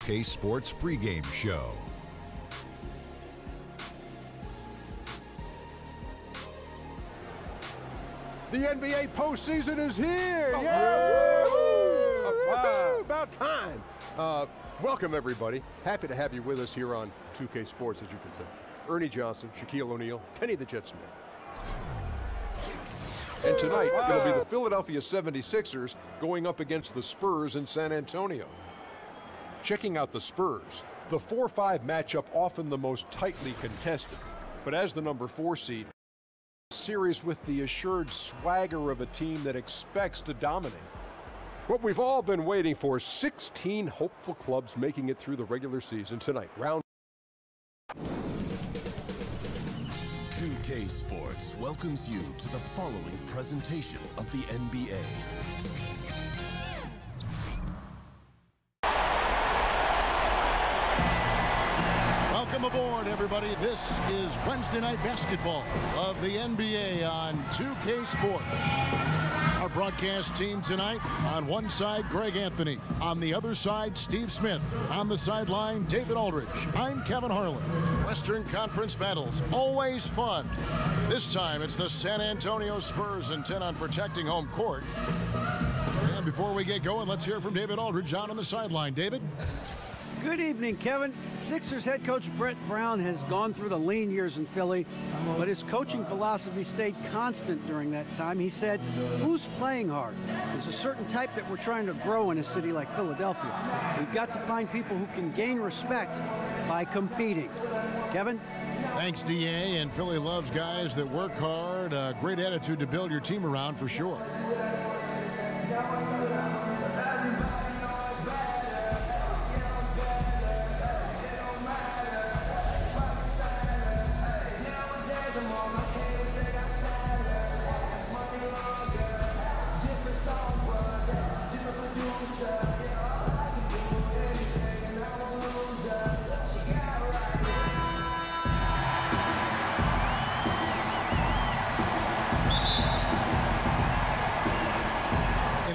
2K Sports pregame show. The NBA postseason is here! Yay! About time! Welcome, everybody. Happy to have you with us here on 2K Sports, as you can tell. Ernie Johnson, Shaquille O'Neal, Kenny the Jet Smith. And tonight, it'll be the Philadelphia 76ers going up against the Spurs in San Antonio. Checking out the Spurs, the 4-5 matchup often the most tightly contested. But as the number 4 seed, series with the assured swagger of a team that expects to dominate. What we've all been waiting for, 16 hopeful clubs making it through the regular season tonight. Round 2K Sports welcomes you to the following presentation of the NBA. Welcome aboard, everybody. This is Wednesday Night Basketball of the NBA on 2K Sports. Our broadcast team tonight, on one side, Greg Anthony. On the other side, Steve Smith. On the sideline, David Aldridge. I'm Kevin Harlan. Western Conference battles, always fun. This time, it's the San Antonio Spurs intent on protecting home court. And before we get going, let's hear from David Aldridge on the sideline. David? Good evening, Kevin. Sixers head coach Brett Brown has gone through the lean years in Philly, but his coaching philosophy stayed constant during that time. He said, who's playing hard? There's a certain type that we're trying to grow in a city like Philadelphia. We've got to find people who can gain respect by competing. Kevin? Thanks, DA, and Philly loves guys that work hard, a great attitude to build your team around for sure.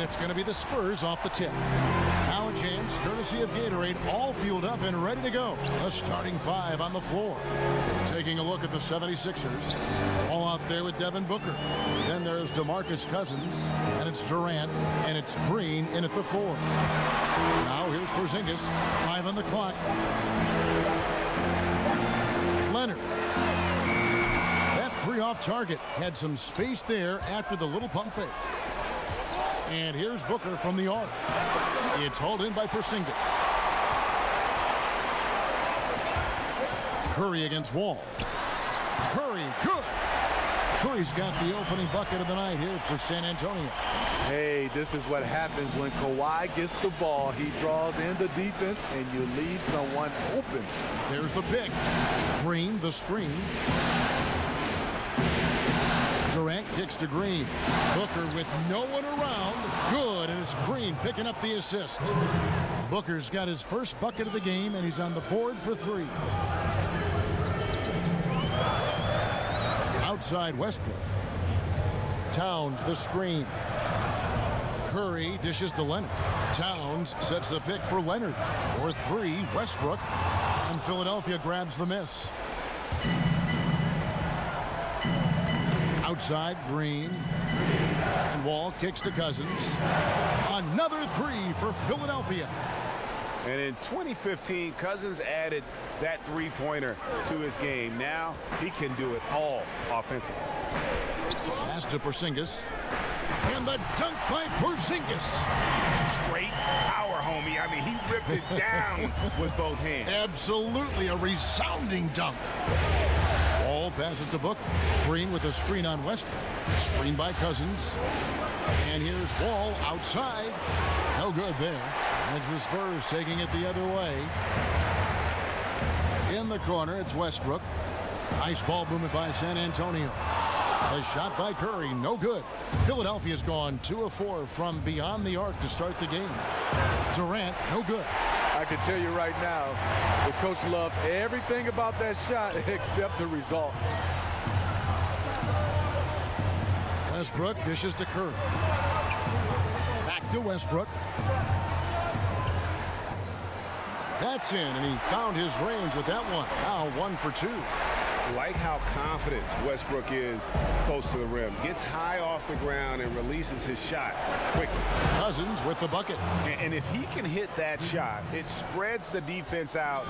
It's going to be the Spurs off the tip. Now a chance, courtesy of Gatorade, all fueled up and ready to go. The starting 5 on the floor. Taking a look at the 76ers. All out there with Devin Booker. Then there's DeMarcus Cousins, and it's Durant, and it's Green in at the 4. Now here's Porzingis, 5 on the clock. Leonard. That 3 off target had some space there after the little pump fake. And here's Booker from the arc. It's hauled in by Porzingis. Curry against Wall. Curry, good. Curry's got the opening bucket of the night here for San Antonio. Hey, this is what happens when Kawhi gets the ball. He draws in the defense, and you leave someone open. There's the pick. Green, the screen. Durant kicks to Green. Booker with no one around. Good, and it's Green picking up the assist. Booker's got his first bucket of the game, and he's on the board for 3. Outside Westbrook. Towns, the screen. Curry dishes to Leonard. Towns sets the pick for Leonard. For 3, Westbrook. And Philadelphia grabs the miss. Outside, Green. And Wall kicks to Cousins. Another 3 for Philadelphia. And in 2015, Cousins added that three-pointer to his game. Now he can do it all offensively. Pass to Porzingis. And the dunk by Porzingis. Straight power, homie. I mean, he ripped it down with both hands. Absolutely a resounding dunk. Wall passes to Booker. Green with a screen on Westbrook. Screen by Cousins. And here's Wall outside. No good there. It's the Spurs taking it the other way. In the corner, it's Westbrook. Nice ball movement by San Antonio. A shot by Curry, no good. Philadelphia's gone 2 of 4 from beyond the arc to start the game. Durant, no good. I can tell you right now, the coach loved everything about that shot except the result. Westbrook dishes to Curry. Back to Westbrook. That's in, and he found his range with that one. Now 1 for 2. Like how confident Westbrook is close to the rim. Gets high off the ground and releases his shot quickly. Cousins with the bucket. And if he can hit that shot, it spreads the defense out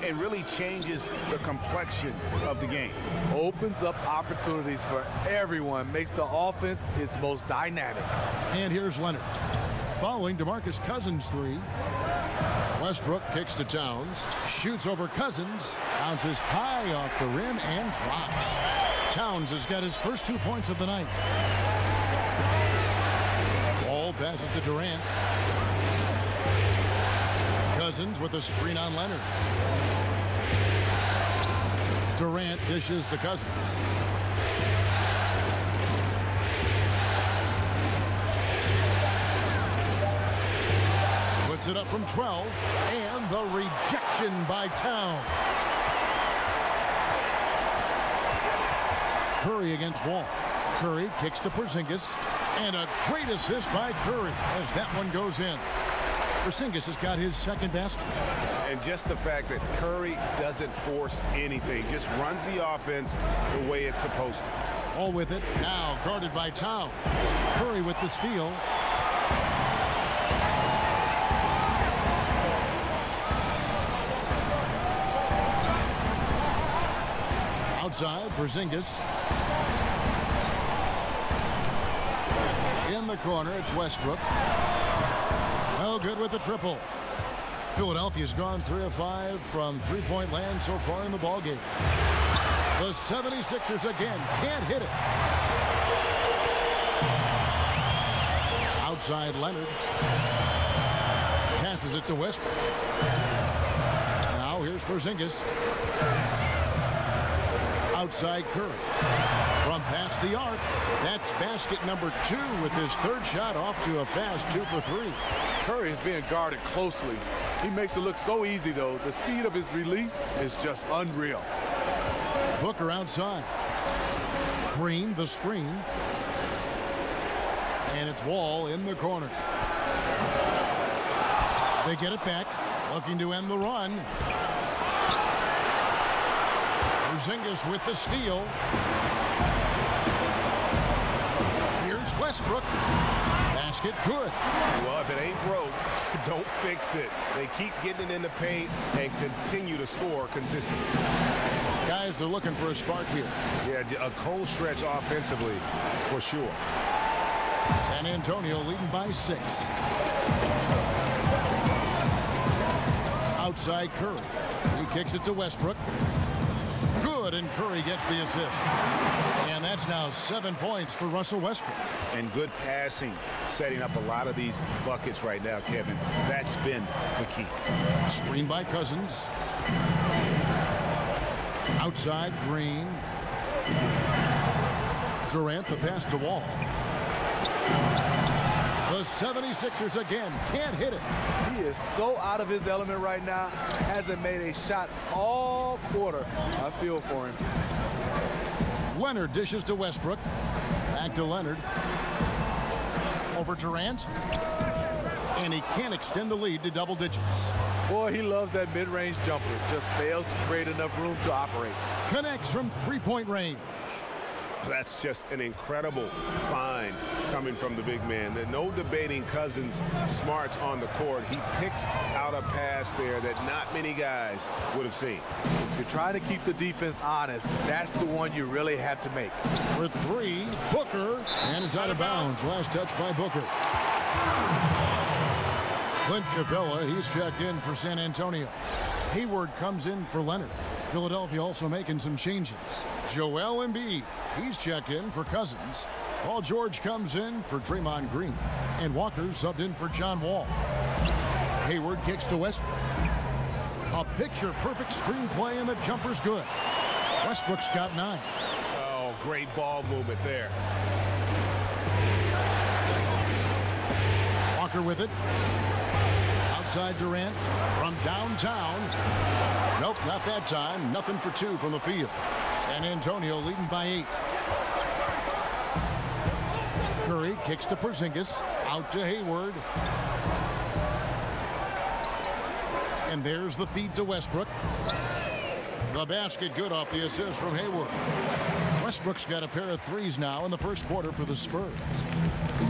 and really changes the complexion of the game. Opens up opportunities for everyone. Makes the offense its most dynamic. And here's Leonard. Following DeMarcus Cousins' 3. Westbrook kicks to Towns. Shoots over Cousins. Bounces high off the rim and drops. Towns has got his first 2 points of the night. Ball passes to Durant. Cousins with a screen on Leonard. Durant dishes to Cousins. Puts it up from 12, and the rejection by Towns. Curry against Wall. Curry kicks to Porzingis, and a great assist by Curry as that one goes in. Porzingis has got his second basket. And just the fact that Curry doesn't force anything, just runs the offense the way it's supposed to. All with it, now guarded by Towns. Curry with the steal. Outside, Porzingis. In the corner, it's Westbrook. Well, good with the triple. Philadelphia's gone 3 of 5 from three-point land so far in the ballgame. The 76ers again can't hit it. Outside, Leonard. Passes it to Westbrook. Now here's Porzingis. Outside Curry. From past the arc, that's basket number 2 with his third shot off to a fast 2 for 3. Curry is being guarded closely. He makes it look so easy, though. The speed of his release is just unreal. Booker outside. Green, the screen. And it's Wall in the corner. They get it back, looking to end the run. Porzingis with the steal. Here's Westbrook. Basket good. Well, if it ain't broke, don't fix it. They keep getting it in the paint and continue to score consistently. Guys are looking for a spark here. Yeah, a cold stretch offensively for sure. San Antonio leading by 6. Outside Curry. He kicks it to Westbrook. Good, and Curry gets the assist. And that's now 7 points for Russell Westbrook. And good passing, setting up a lot of these buckets right now, Kevin. That's been the key. Screen by Cousins. Outside, Green. Durant, the pass to Wall. The 76ers again can't hit it. He is so out of his element right now. Hasn't made a shot all quarter. I feel for him. Leonard dishes to Westbrook. Back to Leonard. Over Durant. And he can't extend the lead to double digits. Boy, he loves that mid-range jumper. Just fails to create enough room to operate. Connects from three-point range. That's just an incredible find coming from the big man. There's no debating Cousins' smarts on the court. He picks out a pass there that not many guys would have seen. If you're trying to keep the defense honest, that's the one you really have to make. For 3, Booker, and it's out of bounds. Last touch by Booker. Clint Capella, he's checked in for San Antonio. Hayward comes in for Leonard. Philadelphia also making some changes. Joel Embiid, he's checked in for Cousins. Paul George comes in for Draymond Green. And Walker subbed in for John Wall. Hayward kicks to Westbrook. A picture-perfect screenplay, and the jumper's good. Westbrook's got 9. Oh, great ball movement there. Walker with it. Outside Durant from downtown. Nope, not that time. Nothing for 2 from the field. San Antonio leading by 8. Curry kicks to Porzingis. Out to Hayward. And there's the feed to Westbrook. The basket good off the assist from Hayward. Westbrook's got a pair of threes now in the first quarter for the Spurs.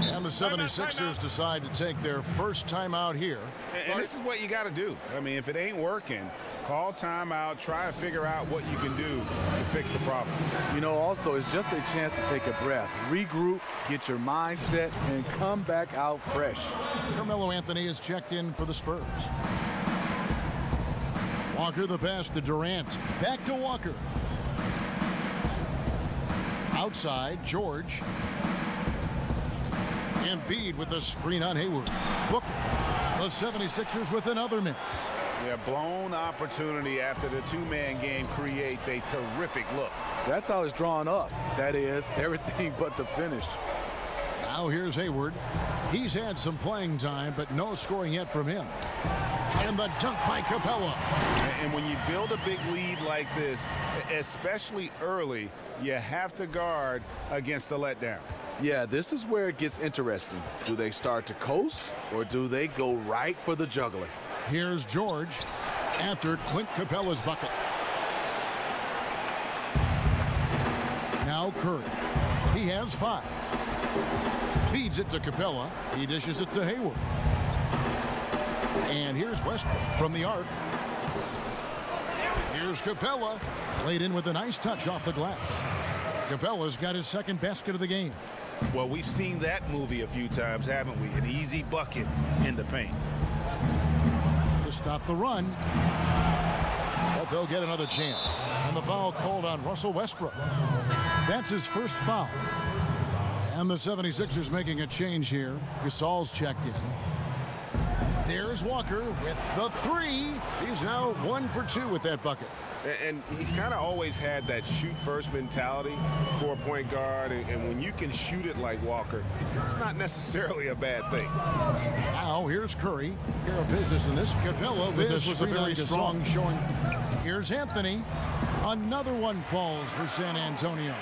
And the 76ers decide to take their first timeout here. And this is what you got to do. I mean, if it ain't working, call timeout, try to figure out what you can do to fix the problem. You know, also, it's just a chance to take a breath, regroup, get your mind set, and come back out fresh. Carmelo Anthony is checked in for the Spurs. Walker the pass to Durant. Back to Walker. Outside, George. Embiid with a screen on Hayward. Booker. The 76ers with another miss. Yeah, blown opportunity after the two-man game creates a terrific look. That's how it's drawn up. That is, everything but the finish. Now here's Hayward. He's had some playing time, but no scoring yet from him. And the dunk by Capella. And when you build a big lead like this, especially early, you have to guard against the letdown. Yeah, this is where it gets interesting. Do they start to coast, or do they go right for the juggler? Here's George after Clint Capella's bucket. Now Curry. He has 5. Feeds it to Capella. He dishes it to Hayward. And here's Westbrook from the arc. Here's Capella. Laid in with a nice touch off the glass. Capella's got his second basket of the game. Well, we've seen that movie a few times, haven't we? An easy bucket in the paint. To stop the run. But they'll get another chance. And the foul called on Russell Westbrook. That's his first foul. And the 76ers making a change here. Gasol's checked in. There's Walker with the 3. He's now 1 for 2 with that bucket. And he's kind of always had that shoot-first mentality for a point guard. And when you can shoot it like Walker, it's not necessarily a bad thing. Now here's Curry. Here a business in this. Capella with this was a very strong showing. Here's Anthony. Another one falls for San Antonio.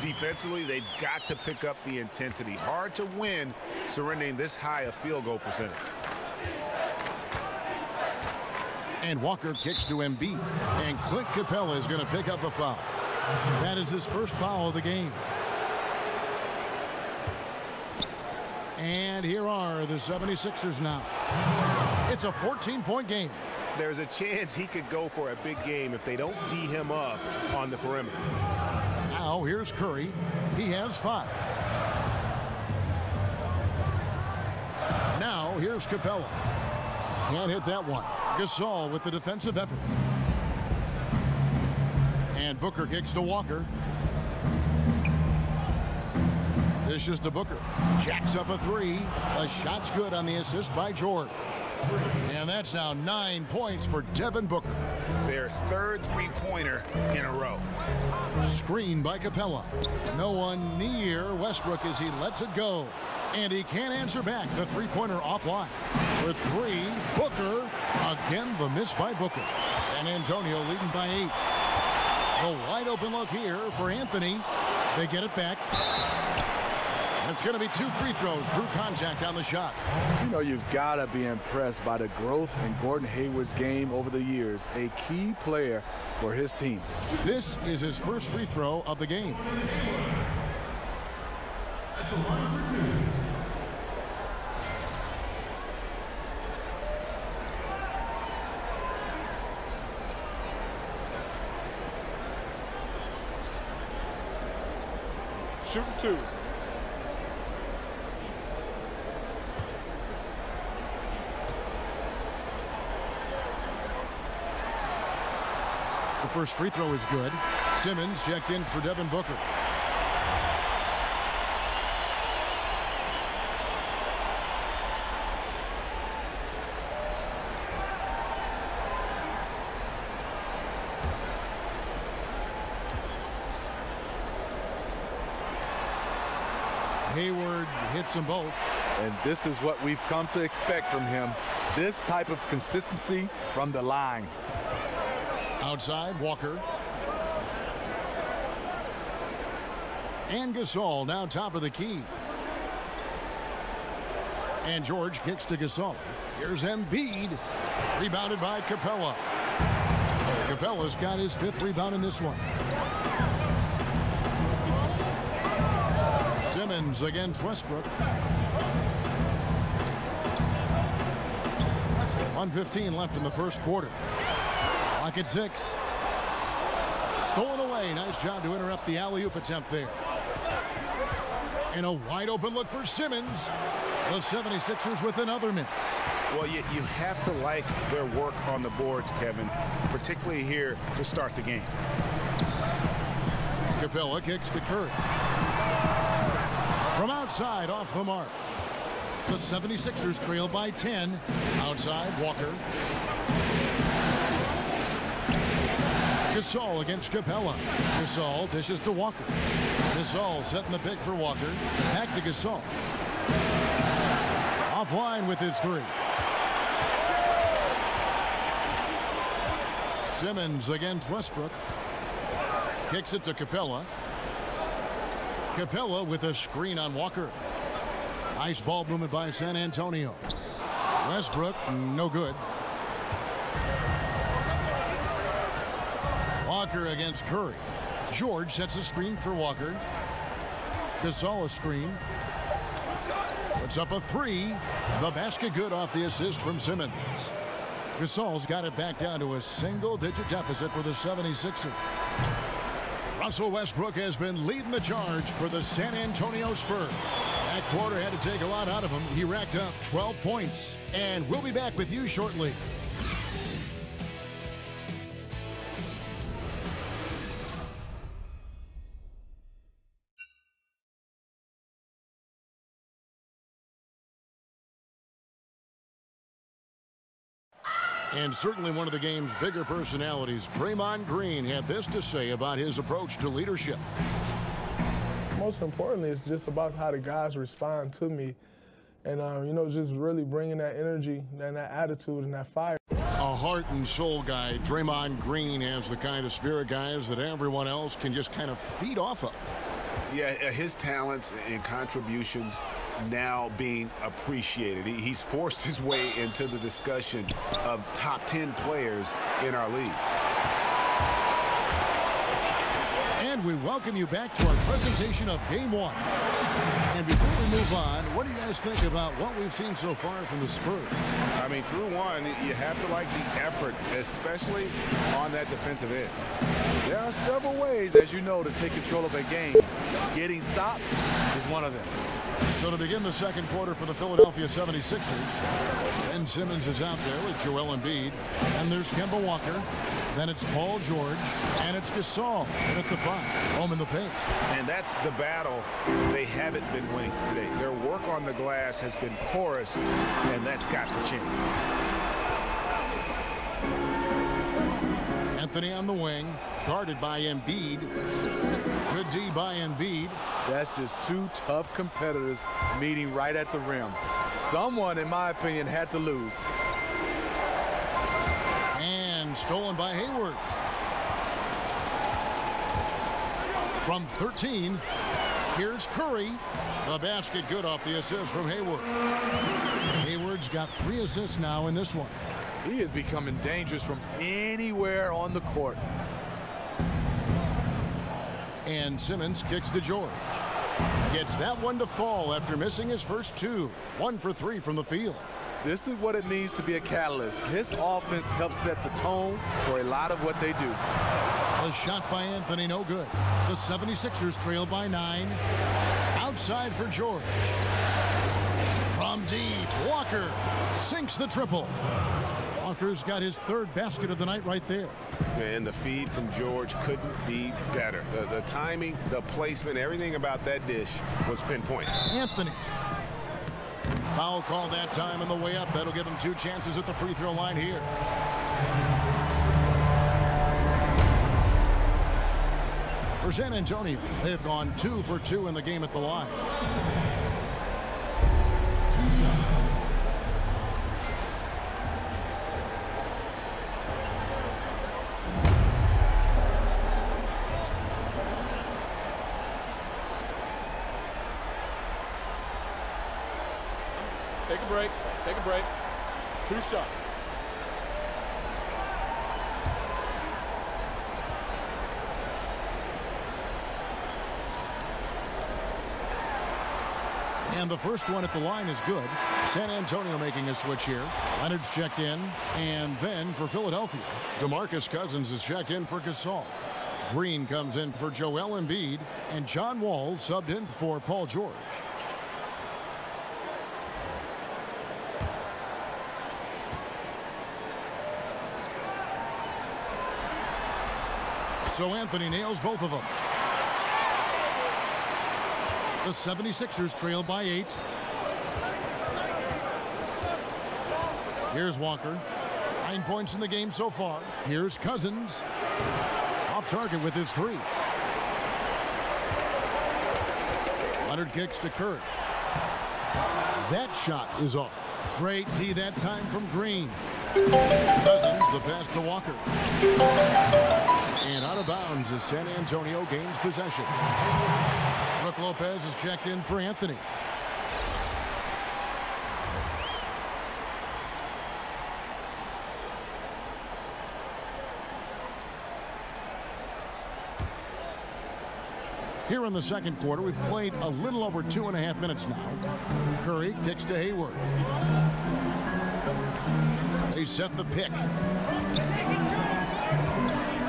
Defensively, they've got to pick up the intensity. Hard to win surrendering this high a field goal percentage. And Walker kicks to Embiid. And Clint Capella is going to pick up a foul. That is his first foul of the game. And here are the 76ers now. It's a 14-point game. There's a chance he could go for a big game if they don't D him up on the perimeter. Now here's Curry. He has 5. Now here's Capella. Can't hit that one. Gasol with the defensive effort. And Booker kicks to Walker. Dishes to Booker. Jacks up a 3. The shot's good on the assist by George. And that's now 9 points for Devin Booker. Their third three-pointer in a row. Screen by Capella. No one near Westbrook as he lets it go. And he can't answer back. The three-pointer offline. For 3, Booker. Again, the miss by Booker. San Antonio leading by 8. A wide open look here for Anthony. They get it back. And it's going to be 2 free throws. Drew contact on the shot. You know, you've got to be impressed by the growth in Gordon Hayward's game over the years. A key player for his team. This is his first free throw of the game. Shooting 2. The first free throw is good. Simmons checked in for Devin Booker. Hayward hits them both. And this is what we've come to expect from him. This type of consistency from the line. Outside, Walker. And Gasol now top of the key. And George kicks to Gasol. Here's Embiid. Rebounded by Capella. Capella's got his 5th rebound in this one. Simmons against Westbrook. 1:15 left in the first quarter. Clock at 6. Stolen away. Nice job to interrupt the alley-oop attempt there. And a wide open look for Simmons. The 76ers with another miss. Well, you have to like their work on the boards, Kevin, particularly here to start the game. Capella kicks to Curry. From outside, off the mark. The 76ers trail by 10. Outside, Walker. Gasol against Capella. Gasol dishes to Walker. Gasol setting the pick for Walker. Back to Gasol. Offline with his 3. Simmons against Westbrook. Kicks it to Capella. Capella with a screen on Walker. Nice ball movement by San Antonio. Westbrook, no good. Walker against Curry. George sets a screen for Walker. Gasol a screen. Puts up a 3. The basket good off the assist from Simmons. Gasol's got it back down to a single-digit deficit for the 76ers. Russell Westbrook has been leading the charge for the San Antonio Spurs. That quarter had to take a lot out of him. He racked up 12 points. And we'll be back with you shortly. And certainly one of the game's bigger personalities, Draymond Green, had this to say about his approach to leadership. Most importantly, it's just about how the guys respond to me. And, you know, just really bringing that energy and that attitude and that fire. A heart and soul guy, Draymond Green has the kind of spirit, guys, that everyone else can just kind of feed off of. Yeah, his talents and contributions now being appreciated. He's forced his way into the discussion of top 10 players in our league. And we welcome you back to our presentation of Game 1. And before we move on, what do you guys think about what we've seen so far from the Spurs? I mean, through one, you have to like the effort, especially on that defensive end. There are several ways, as you know, to take control of a game. Getting stops is one of them. So to begin the second quarter for the Philadelphia 76ers, Ben Simmons is out there with Joel Embiid. And there's Kemba Walker. Then it's Paul George. And it's Gasol in at the 5. Home in the paint. And that's the battle they haven't been winning today. Their work on the glass has been porous, and that's got to change. Anthony on the wing, guarded by Embiid. Good D by Embiid. That's just two tough competitors meeting right at the rim. Someone, in my opinion, had to lose. And stolen by Hayward. From 13, here's Curry. The basket good off the assist from Hayward. Hayward's got 3 assists now in this one. He is becoming dangerous from anywhere on the court. And Simmons kicks to George. Gets that one to fall after missing his first 2. 1 for 3 from the field. This is what it means to be a catalyst. His offense helps set the tone for a lot of what they do. A shot by Anthony, no good. The 76ers trail by 9. Outside for George. From deep, Walker sinks the triple. Walker's got his 3rd basket of the night right there. And the feed from George couldn't be better. The timing, the placement, everything about that dish was pinpoint. Anthony. Foul call that time on the way up. That'll give him 2 chances at the free throw line here. For San Antonio, they've gone 2 for 2 in the game at the line. 2 shots. Take a break. Take a break. 2 shots. And the first one at the line is good. San Antonio making a switch here. Leonard's checked in. And then for Philadelphia, DeMarcus Cousins is checked in for Gasol. Green comes in for Joel Embiid. And John Wall subbed in for Paul George. So Anthony nails both of them. The 76ers trail by 8. Here's Walker. 9 points in the game so far. Here's Cousins. Off target with his 3. Leonard kicks to Curry. That shot is off. Great D that time from Green. Cousins, the pass to Walker. And out of bounds as San Antonio gains possession. Brook Lopez is checked in for Anthony. Here in the second quarter, we've played a little over 2.5 minutes now. Curry kicks to Hayward. They set the pick.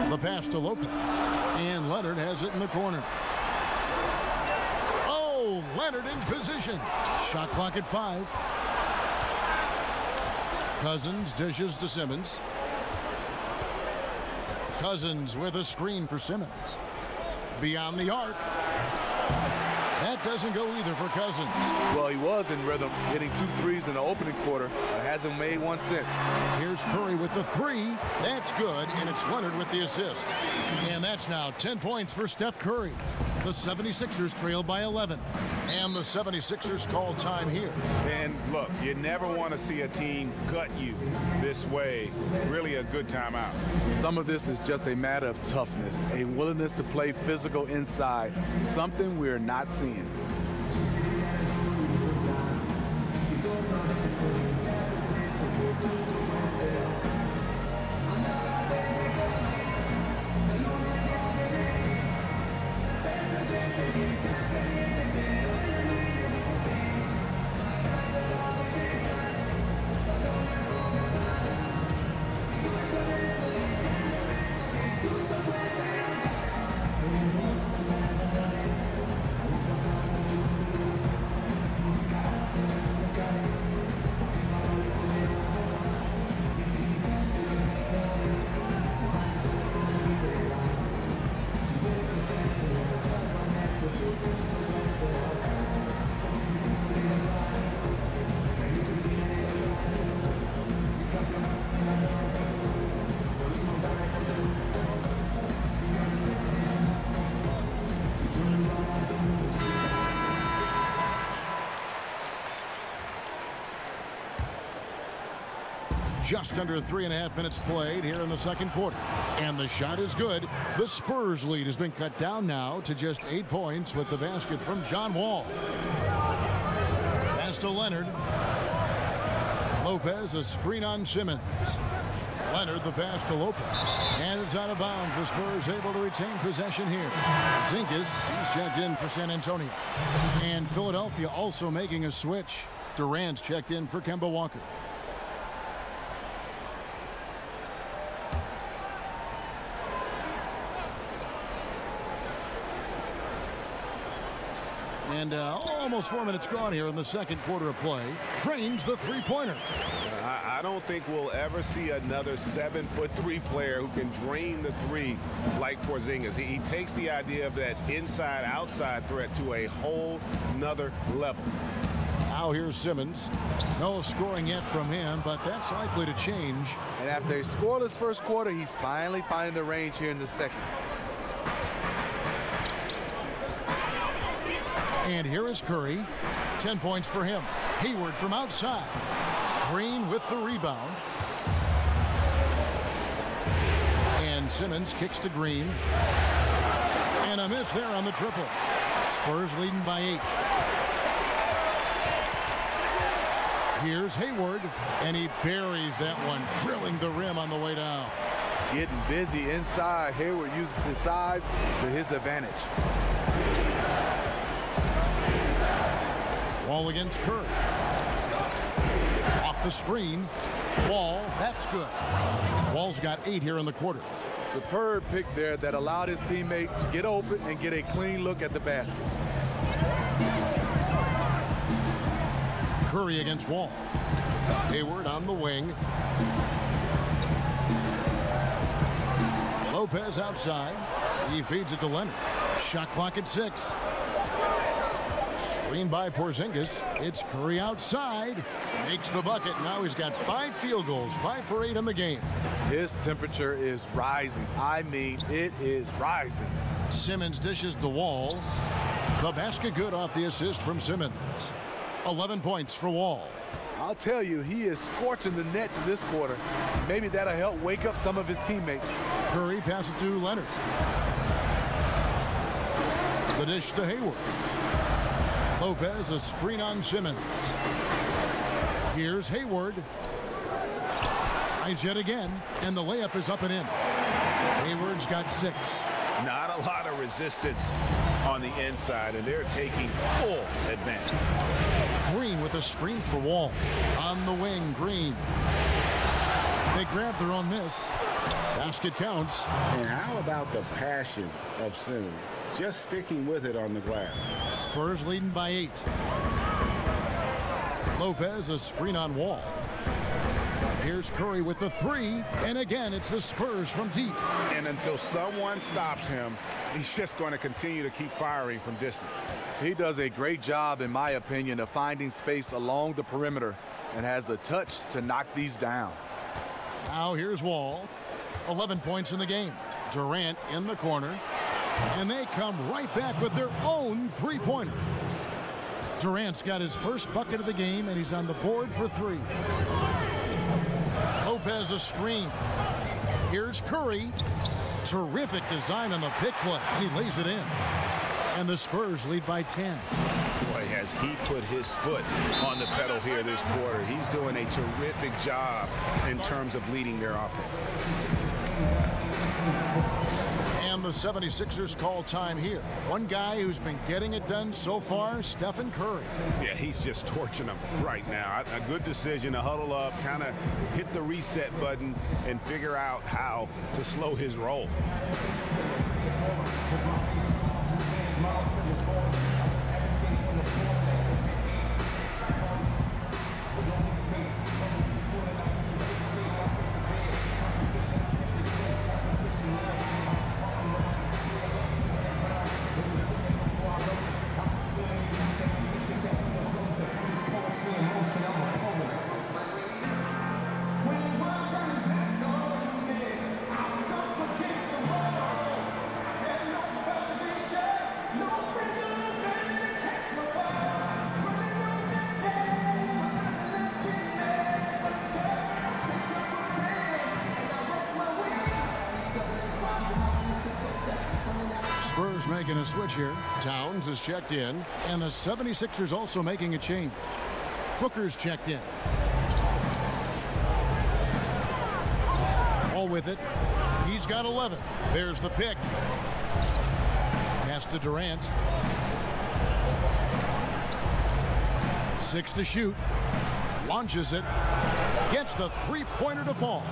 The pass to Lopez. And Leonard has it in the corner. Oh, Leonard in position. Shot clock at 5. Cousins dishes to Simmons. Cousins with a screen for Simmons. Beyond the arc. That doesn't go either for Cousins. Well, he was in rhythm, hitting 2 threes in the opening quarter, but hasn't made one since. Here's Curry with the 3. That's good, and it's Leonard with the assist. And that's now 10 points for Steph Curry. The 76ers trail by 11. And the 76ers call time here. And look, you never want to see a team gut you this way. Really a good timeout. Some of this is just a matter of toughness, a willingness to play physical inside, something we're not seeing. Just under 3.5 minutes played here in the second quarter. And the shot is good. The Spurs lead has been cut down now to just 8 points with the basket from John Wall. Pass to Leonard. Lopez, a screen on Simmons. Leonard, the pass to Lopez. And it's out of bounds. The Spurs able to retain possession here. Zinkas, he's checked in for San Antonio. And Philadelphia also making a switch. Durant's checked in for Kemba Walker. And almost 4 minutes gone here in the second quarter of play. Drains the three-pointer. I don't think we'll ever see another 7'3" player who can drain the 3 like Porzingis. He takes the idea of that inside-outside threat to a whole nother level. Now here's Simmons. No scoring yet from him, but that's likely to change. And after a scoreless first quarter, he's finally finding the range here in the second. And here is Curry. 10 points for him. Hayward from outside. Green with the rebound. And Simmons kicks to Green. And a miss there on the triple. Spurs leading by 8. Here's Hayward, and he buries that one, drilling the rim on the way down. Getting busy inside. Hayward uses his size to his advantage. Wall against Curry. Off the screen. Wall, that's good. Wall's got 8 here in the quarter. Superb pick there that allowed his teammate to get open and get a clean look at the basket. Curry against Wall. Hayward on the wing. Lopez outside. He feeds it to Leonard. Shot clock at 6. Screen by Porzingis. It's Curry outside. Makes the bucket. Now he's got 5 field goals. 5 for 8 in the game. His temperature is rising. I mean, it is rising. Simmons dishes the Wall. The basket good off the assist from Simmons. 11 points for Wall. I'll tell you, he is scorching the nets this quarter. Maybe that'll help wake up some of his teammates. Curry passes to Leonard. The dish to Hayward. Lopez, a screen on Simmons. Here's Hayward. Tries yet again, and the layup is up and in. Hayward's got 6. Not a lot of resistance on the inside, and they're taking full advantage. Green with a screen for Wall. On the wing, Green. They grab their own miss. Basket counts. And how about the passion of Simmons? Just sticking with it on the glass. Spurs leading by 8. Lopez, a screen on Wall. Here's Curry with the 3, and again it's the Spurs from deep. And until someone stops him, he's just going to continue to keep firing from distance. He does a great job, in my opinion, of finding space along the perimeter and has the touch to knock these down. Now here's Wall. 11 points in the game. Durant in the corner, and they come right back with their own 3-pointer. Durant's got his first bucket of the game, and he's on the board for 3. Lopez a screen. Here's Curry. Terrific design on the pick play, and he lays it in. And the Spurs lead by 10. Boy, has he put his foot on the pedal here this quarter. He's doing a terrific job in terms of leading their offense. And the 76ers call time here. One guy who's been getting it done so far, Stephen Curry. Yeah, he's just torching them right now. A good decision to huddle up, kind of hit the reset button, and figure out how to slow his roll. Spurs making a switch here. Towns is checked in, and the 76ers also making a change. Booker's checked in. All with it. He's got 11. There's the pick. Pass to Durant. 6 to shoot. Launches it. Gets the 3-pointer to fall.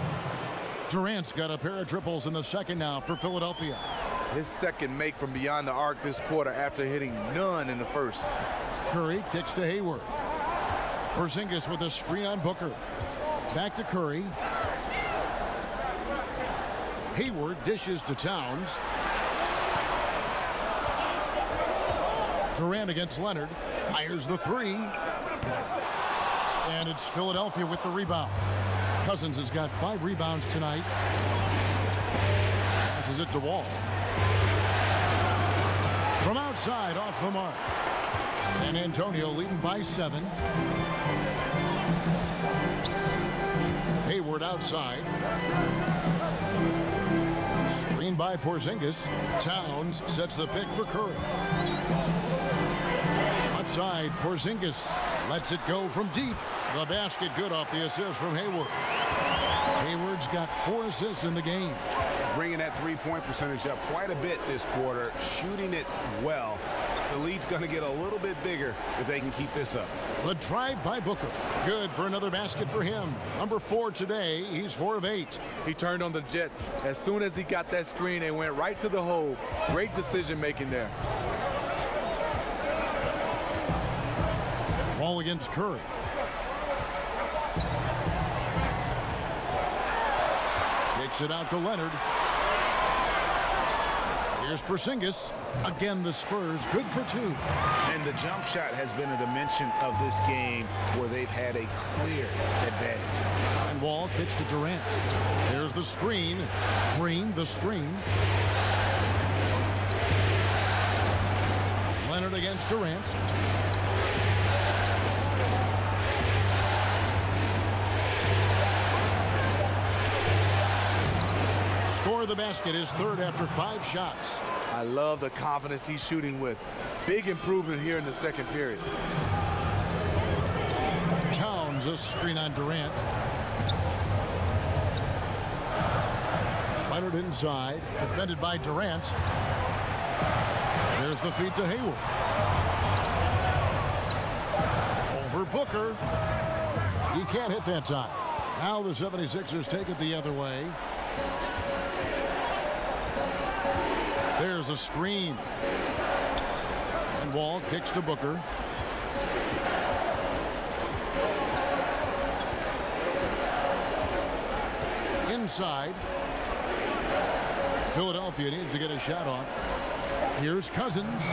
Durant's got a pair of triples in the second now for Philadelphia. His second make from beyond the arc this quarter after hitting none in the first. Curry kicks to Hayward. Porzingis with a screen on Booker. Back to Curry. Hayward dishes to Towns. Durant against Leonard. Fires the 3. And it's Philadelphia with the rebound. Cousins has got 5 rebounds tonight. Passes it to Wall. From outside, off the mark. San Antonio leading by 7. Hayward outside. Screen by Porzingis. Towns sets the pick for Curry. Outside, Porzingis lets it go from deep. The basket good off the assist from Hayward. Hayward's got 4 assists in the game. Bringing that three-point percentage up quite a bit this quarter, shooting it well. The lead's going to get a little bit bigger if they can keep this up. The drive by Booker. Good for another basket for him. Number 4 today. He's 4 of 8. He turned on the Jets. As soon as he got that screen, they went right to the hole. Great decision-making there. Ball against Curry. Kicks it out to Leonard. Here's Porzingis. Again, the Spurs good for 2. And the jump shot has been a dimension of this game where they've had a clear advantage. And Wall kicks to Durant. There's the screen. Green, the screen. Leonard against Durant. Score of the basket is 3rd after 5 shots. I love the confidence he's shooting with. Big improvement here in the second period. Towns a screen on Durant. Leonard inside, defended by Durant. There's the feed to Hayward. Over Booker. He can't hit that time. Now the 76ers take it the other way. There's a screen. And Wall kicks to Booker. Inside. Philadelphia needs to get a shot off. Here's Cousins.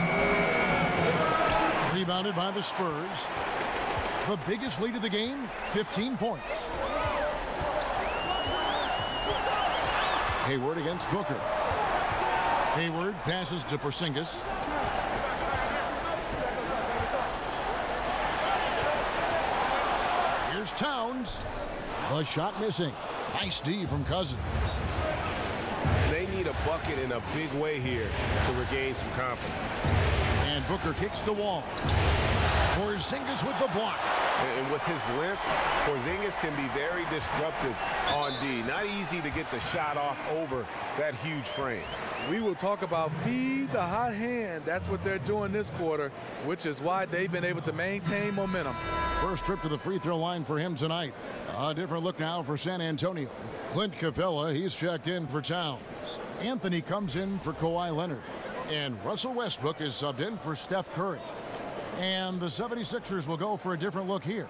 Rebounded by the Spurs. The biggest lead of the game, 15 points. Hayward against Booker. Hayward passes to Porzingis. Here's Towns. The shot missing. Nice D from Cousins. They need a bucket in a big way here to regain some confidence. And Booker kicks the Wall. Porzingis with the block. And with his length, Porzingis can be very disruptive on D. Not easy to get the shot off over that huge frame. We will talk about feed the hot hand. That's what they're doing this quarter, which is why they've been able to maintain momentum. First trip to the free throw line for him tonight. A different look now for San Antonio. Clint Capella, he's checked in for Towns. Anthony comes in for Kawhi Leonard. And Russell Westbrook is subbed in for Steph Curry. And the 76ers will go for a different look here.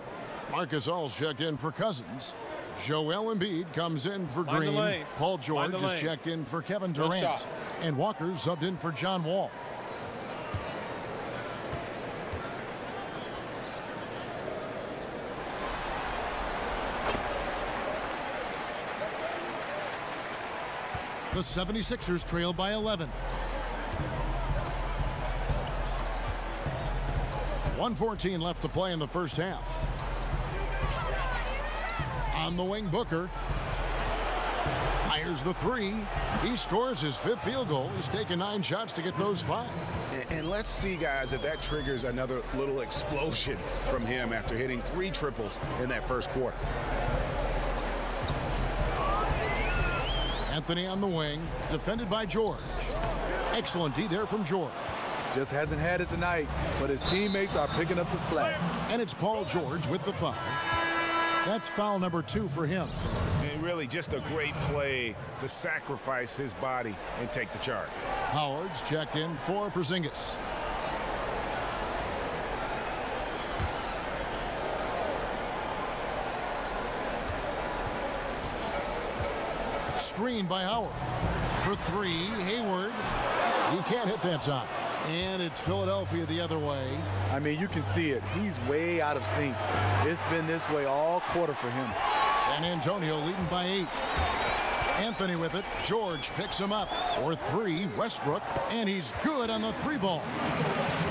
Marcus All's checked in for Cousins. Joel Embiid comes in for Green. Paul George is checked in for Kevin Durant. And Walker's subbed in for John Wall. The 76ers trail by 11. 1:14 left to play in the first half. On the wing, Booker fires the 3. He scores his 5th field goal. He's taken 9 shots to get those 5. And let's see, guys, if that triggers another little explosion from him after hitting 3 triples in that first quarter. Anthony on the wing, defended by George. Excellent D there from George. Just hasn't had it tonight, but his teammates are picking up the slack. And it's Paul George with the foul. That's foul number 2 for him. And really just a great play to sacrifice his body and take the charge. Howard's checked in for Porzingis. Screen by Howard. For 3, Hayward. He can't hit that time. And it's Philadelphia the other way. I mean, you can see it. He's way out of sync. It's been this way all quarter for him. San Antonio leading by 8. Anthony with it. George picks him up for 3. Westbrook, and he's good on the 3 ball.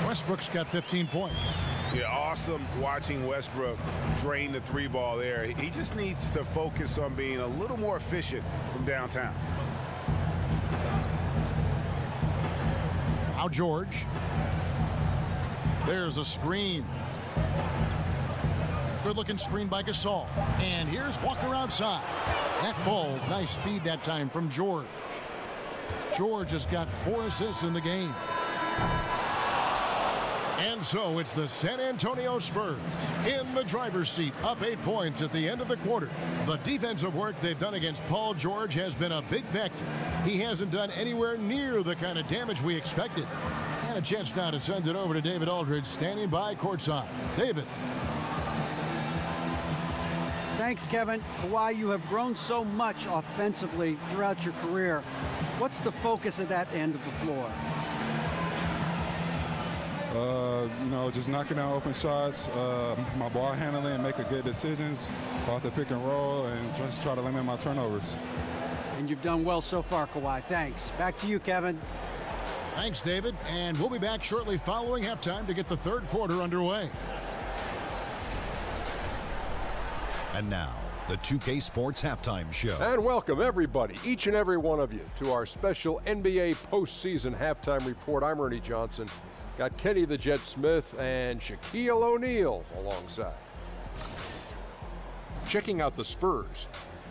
Westbrook's got 15 points. Yeah, awesome watching Westbrook drain the 3 ball there. He just needs to focus on being a little more efficient from downtown. Now George. There's a screen. Good-looking screen by Gasol. And here's Walker outside. That ball's nice feed that time from George. George has got 4 assists in the game. And so it's the San Antonio Spurs in the driver's seat, up 8 points at the end of the quarter. The defensive work they've done against Paul George has been a big factor. He hasn't done anywhere near the kind of damage we expected. And a chance now to send it over to David Aldridge, standing by courtside. David. Thanks, Kevin. Kawhi, you have grown so much offensively throughout your career. What's the focus at that end of the floor? You know, just knocking down open shots, my ball handling, making good decisions off the pick and roll, and just try to limit my turnovers. And you've done well so far, Kawhi. Thanks. Back to you, Kevin. Thanks, David. And we'll be back shortly following halftime to get the third quarter underway. And now, the 2K Sports Halftime Show. And welcome, everybody, each and every one of you, to our special NBA postseason halftime report. I'm Ernie Johnson. Got Kenny the Jet Smith and Shaquille O'Neal alongside. Checking out the Spurs.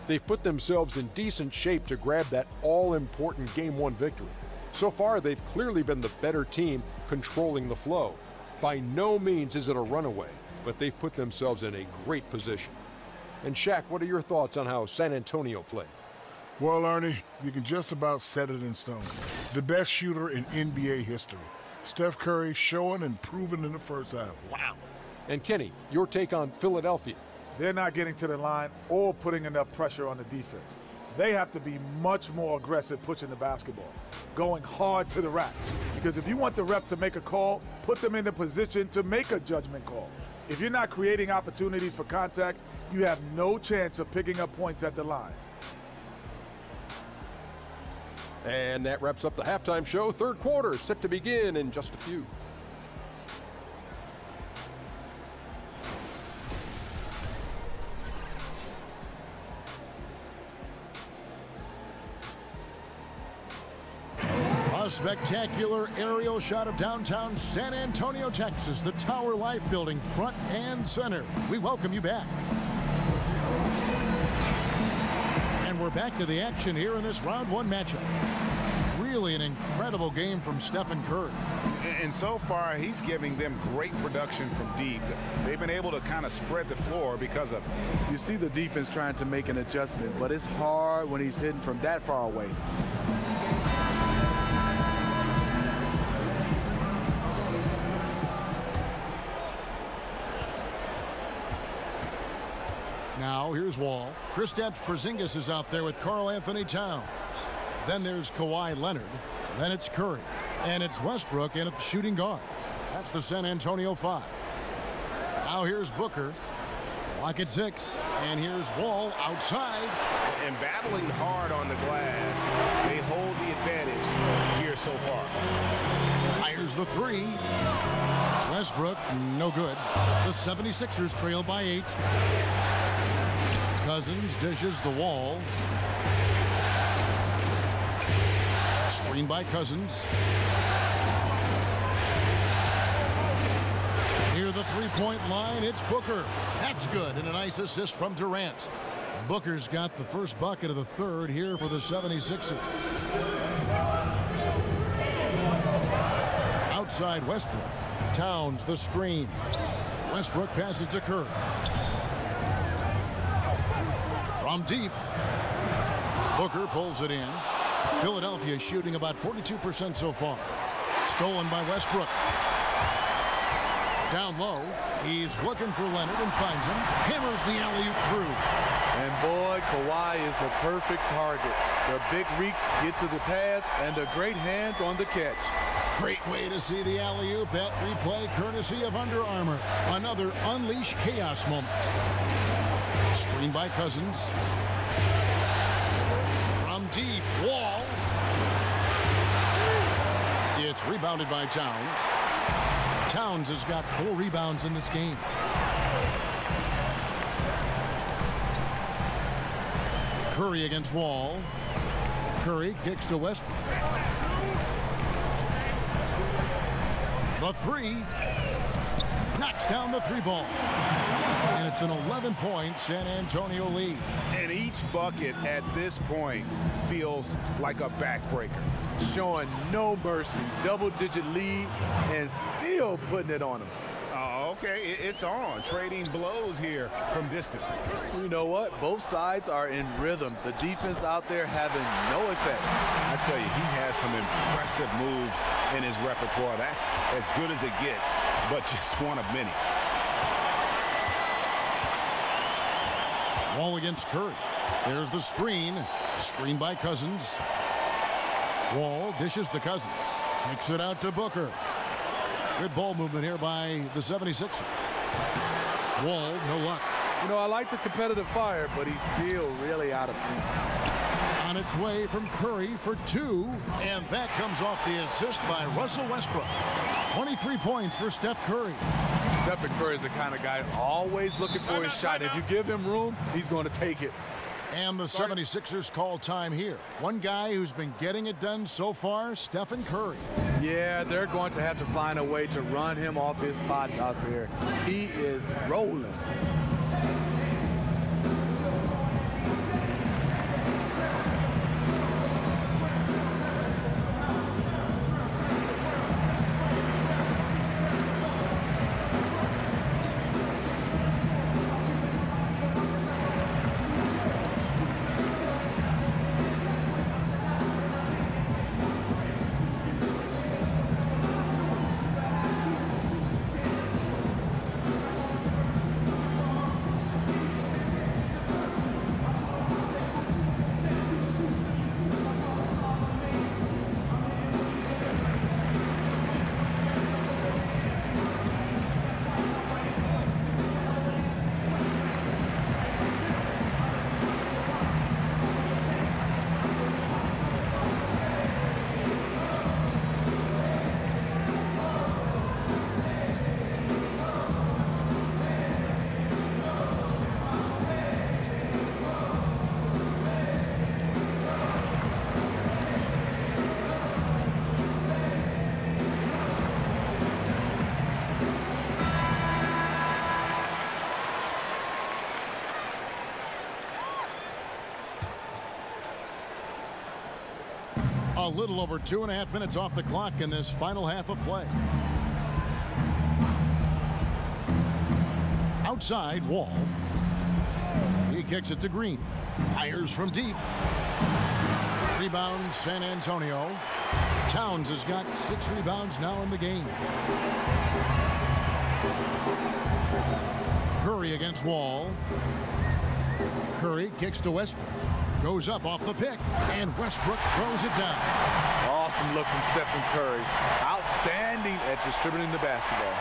They've put themselves in decent shape to grab that all-important Game 1 victory. So far, they've clearly been the better team controlling the flow. By no means is it a runaway, but they've put themselves in a great position. And Shaq, what are your thoughts on how San Antonio played? Well, Ernie, you can just about set it in stone. The best shooter in NBA history. Steph Curry showing and proving in the first half. Wow. And Kenny, your take on Philadelphia. They're not getting to the line or putting enough pressure on the defense. They have to be much more aggressive pushing the basketball, going hard to the rack. Because if you want the refs to make a call, put them in the position to make a judgment call. If you're not creating opportunities for contact, you have no chance of picking up points at the line. And that wraps up the halftime show. Third quarter set to begin in just a few. A spectacular aerial shot of downtown San Antonio, Texas, the Tower Life Building, front and center. We welcome you back. And we're back to the action here in this round 1 matchup. Really an incredible game from Stephen Curry. And so far, he's giving them great production from deep. They've been able to kind of spread the floor because of it. You see the defense trying to make an adjustment, but it's hard when he's hitting from that far away. Now here's Wall. Kristaps Porzingis is out there with Karl Anthony Towns. Then there's Kawhi Leonard. Then it's Curry. And it's Westbrook in at shooting guard. That's the San Antonio 5. Now here's Booker. Clock at 6. And here's Wall outside. And battling hard on the glass, they hold the advantage here so far. Fires the 3. Westbrook, no good. The 76ers trail by 8. Cousins dishes the Wall. Screen by Cousins. Near the three-point line, it's Booker. That's good, and a nice assist from Durant. Booker's got the first bucket of the third here for the 76ers. Outside Westbrook. Towns the screen. Westbrook passes to Curry. From deep. Booker pulls it in. Philadelphia shooting about 42% so far. Stolen by Westbrook. Down low. He's looking for Leonard and finds him. Hammers the alley-oop through. And boy, Kawhi is the perfect target. The big reach gets to the pass and the great hands on the catch. Great way to see the alley-oop. That replay courtesy of Under Armour. Another unleash chaos moment. Screen by Cousins. From deep, Wall. It's rebounded by Towns. Towns has got 4 rebounds in this game. Curry against Wall. Curry kicks to Westbrook. The 3. knocks down the 3-ball. And it's an 11-point San Antonio lead. And each bucket at this point feels like a backbreaker. Showing no mercy, double-digit lead, and still putting it on them. Oh, okay, it's on. Trading blows here from distance. You know what? Both sides are in rhythm. The defense out there having no effect. I tell you, he has some impressive moves in his repertoire. That's as good as it gets, but just one of many. Wall against Curry. There's the screen. Screen by Cousins. Wall dishes to Cousins. Kicks it out to Booker. Good ball movement here by the 76ers. Wall, no luck. You know, I like the competitive fire, but he's still really out of sync. On its way from Curry for 2, and that comes off the assist by Russell Westbrook. 23 points for Steph Curry. Stephen Curry is the kind of guy always looking for his shot. If you give him room, he's going to take it. And the 76ers call time here. One guy who's been getting it done so far, Stephen Curry. Yeah, they're going to have to find a way to run him off his spots out there. He is rolling. A little over 2.5 minutes off the clock in this final half of play. Outside, Wall. He kicks it to Green. Fires from deep. Rebound, San Antonio. Towns has got 6 rebounds now in the game. Curry against Wall. Curry kicks to Westbrook. Goes up off the pick, and Westbrook throws it down. Awesome look from Stephen Curry. Outstanding at distributing the basketball.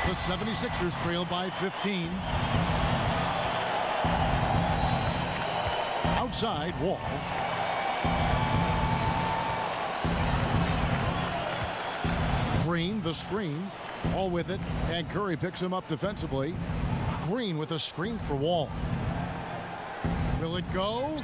The 76ers trail by 15. Outside, Wall. Green, the screen. All with it, and Curry picks him up defensively. Green with a screen for Wall. Will it go?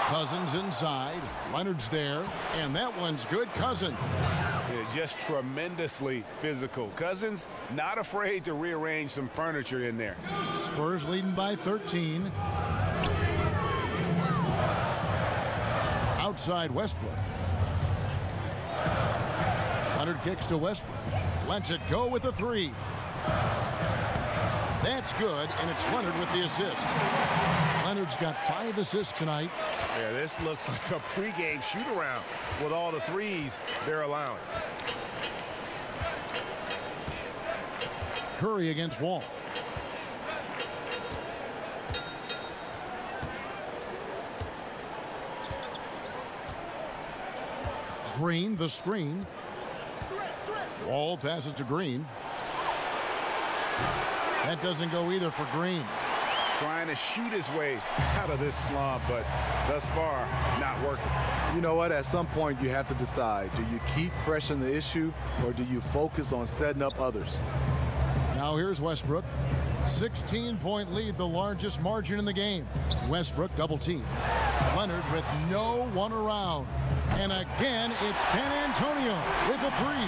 Cousins inside. Leonard's there, and that one's good. Cousins. Yeah, just tremendously physical. Cousins not afraid to rearrange some furniture in there. Spurs leading by 13. Outside Westbrook. Leonard kicks to Westbrook. Lets it go with a 3. That's good, and it's Leonard with the assist. Leonard's got 5 assists tonight. Yeah, this looks like a pregame shoot-around with all the threes they're allowing. Curry against Wall. Green, the screen. Wall passes to Green. That doesn't go either for Green. Trying to shoot his way out of this slump, but thus far, not working. You know what? At some point, you have to decide. Do you keep pressing the issue, or do you focus on setting up others? Now here's Westbrook. 16-point lead, the largest margin in the game. Westbrook double team. Leonard with no one around. And again, it's San Antonio with a three.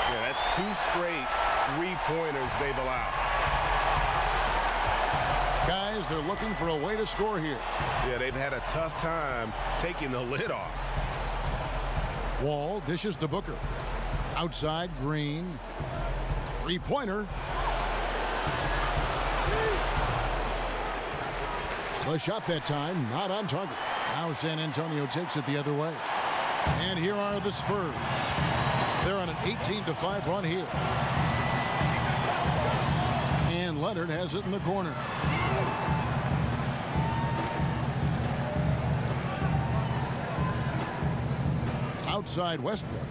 Yeah, that's 2 straight three-pointers they've allowed. Guys, they're looking for a way to score here. Yeah, they've had a tough time taking the lid off. Wall dishes to Booker. Outside, Green. Three-pointer. The shot that time, not on target. Now San Antonio takes it the other way. And here are the Spurs. They're on an 18-5 run here. And Leonard has it in the corner. Outside Westbrook.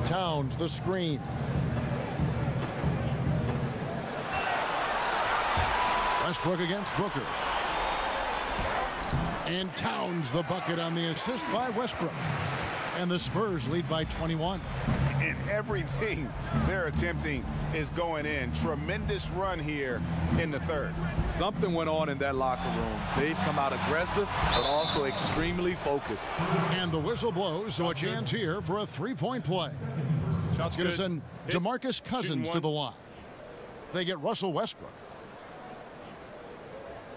Towns the screen. Westbrook against Booker. And Towns the bucket on the assist by Westbrook. And the Spurs lead by 21. And everything they're attempting is going in. Tremendous run here in the third. Something went on in that locker room. They've come out aggressive, but also extremely focused. And the whistle blows, so a chance here for a three-point play. Shot's going to send DeMarcus Cousins to the line. They get Russell Westbrook.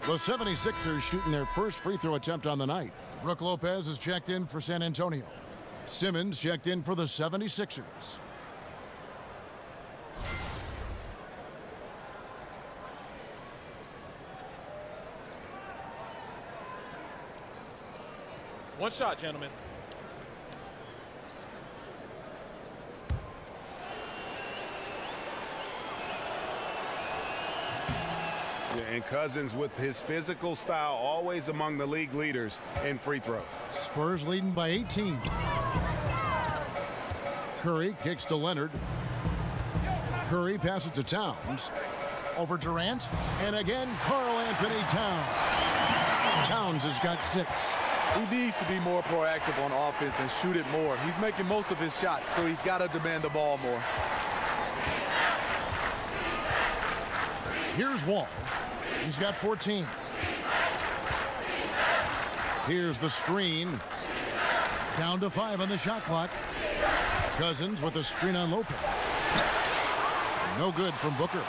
The 76ers shooting their first free throw attempt on the night. Brook Lopez is checked in for San Antonio. Simmons checked in for the 76ers. One shot, gentlemen. Yeah, and Cousins, with his physical style, always among the league leaders in free throw. Spurs leading by 18. Curry kicks to Leonard. Curry passes to Towns. Over Durant. And again, Karl Anthony Towns. Towns has got 6. He needs to be more proactive on offense and shoot it more. He's making most of his shots, so he's got to demand the ball more. Here's Wall. He's got 14. Here's the screen. Down to 5 on the shot clock. Cousins with a screen on Lopez. No good from Booker.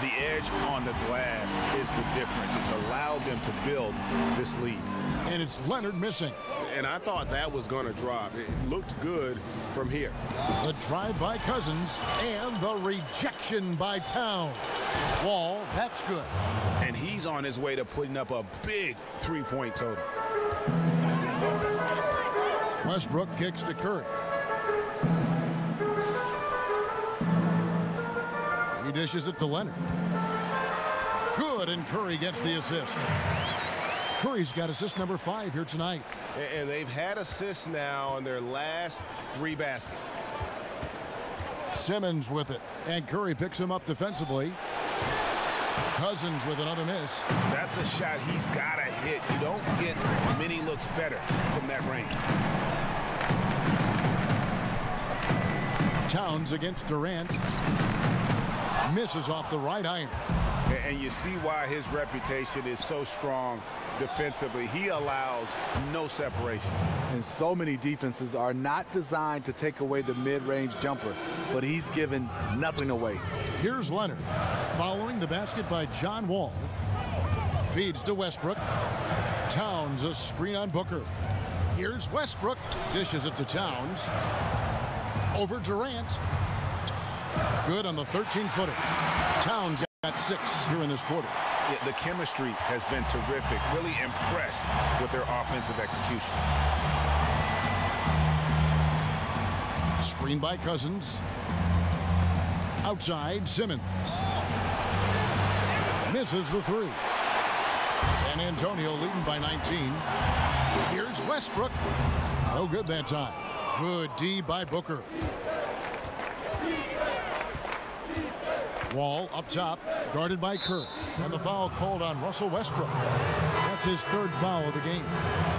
The edge on the glass is the difference. It's allowed them to build this lead. And it's Leonard missing. And I thought that was going to drop. It looked good from here. The drive by Cousins and the rejection by Towns. Wall, that's good. And he's on his way to putting up a big three-point total. Westbrook kicks to Curry. He dishes it to Leonard. Good, and Curry gets the assist. Curry's got assist number 5 here tonight. And they've had assists now in their last 3 baskets. Simmons with it, and Curry picks him up defensively. Cousins with another miss. That's a shot he's got to hit. You don't get many looks better from that range. Towns against Durant. Misses off the right iron. And you see why his reputation is so strong defensively. He allows no separation. And so many defenses are not designed to take away the mid-range jumper, but he's given nothing away. Here's Leonard, following the basket by John Wall. Feeds to Westbrook. Towns, a screen on Booker. Here's Westbrook, dishes it to Towns. Over Durant. Good on the 13-footer. Towns got 6 here in this quarter. Yeah, the chemistry has been terrific. Really impressed with their offensive execution. Screen by Cousins. Outside, Simmons. Misses the 3. San Antonio leading by 19. Here's Westbrook. No good that time. Good D by Booker. Wall up top, guarded by Curry. And the foul called on Russell Westbrook. That's his 3rd foul of the game.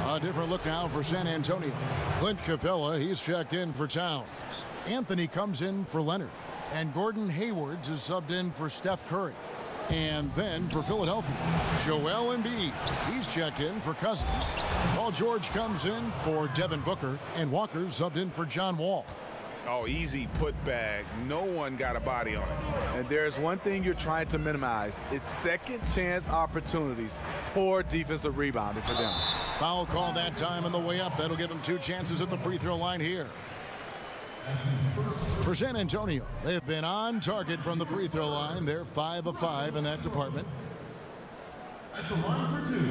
A different look now for San Antonio. Clint Capella, he's checked in for Towns. Anthony comes in for Leonard. And Gordon Hayward is subbed in for Steph Curry. And then for Philadelphia, Joel Embiid. He's checked in for Cousins, while George comes in for Devin Booker, and Walker subbed in for John Wall. Oh, easy putback. No one got a body on it. And there's one thing you're trying to minimize. It's second chance opportunities. Poor defensive rebounding for them. Foul call that time on the way up. That'll give him 2 chances at the free throw line here. For San Antonio, they have been on target from the free throw line. They're 5 of 5 in that department. At the line for 2.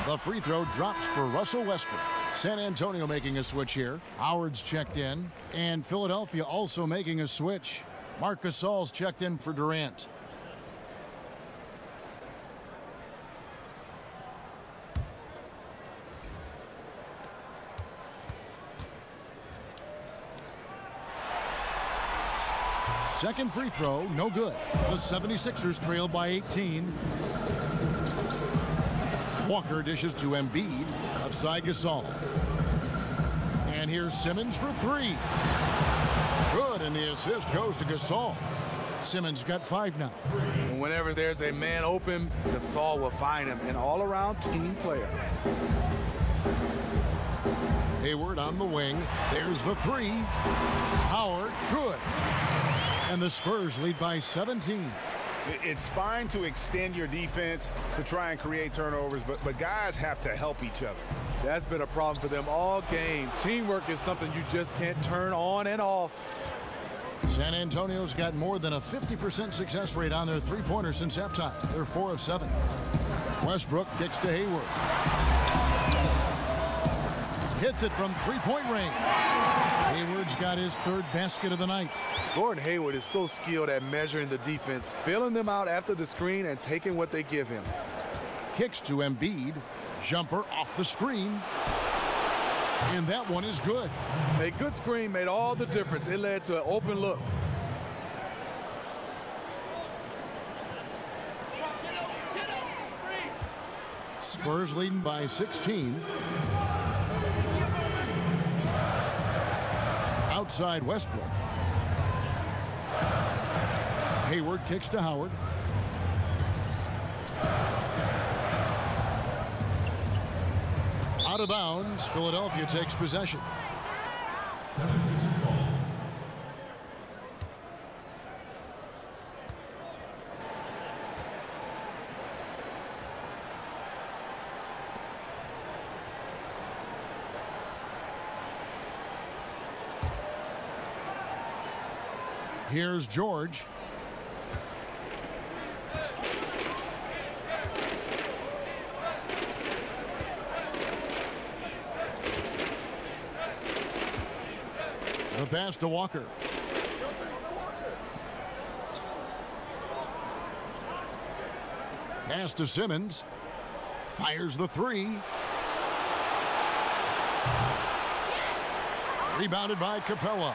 The free throw drops for Russell Westbrook. San Antonio making a switch here. Howard's checked in. And Philadelphia also making a switch. Marc Gasol's checked in for Durant. Second free throw, no good. The 76ers trail by 18. Walker dishes to Embiid, outside Gasol. And here's Simmons for 3. Good, and the assist goes to Gasol. Simmons got 5 now. And whenever there's a man open, Gasol will find him, an all-around team player. Hayward on the wing. There's the 3. Howard, good. And the Spurs lead by 17. It's fine to extend your defense to try and create turnovers, but guys have to help each other. That's been a problem for them all game. Teamwork is something you just can't turn on and off. San Antonio's got more than a 50% success rate on their three-pointers since halftime. They're 4 of 7. Westbrook kicks to Hayward. Hits it from three-point range. Hayward's got his 3rd basket of the night. Gordon Hayward is so skilled at measuring the defense, filling them out after the screen and taking what they give him. Kicks to Embiid. Jumper off the screen. And that one is good. A good screen made all the difference. It led to an open look. Spurs leading by 16. Outside Westbrook. Hayward kicks to Howard. Out of bounds. Philadelphia takes possession. 76ers ball. Here's George. The pass to Walker. Pass to Simmons. Fires the 3. Rebounded by Capella.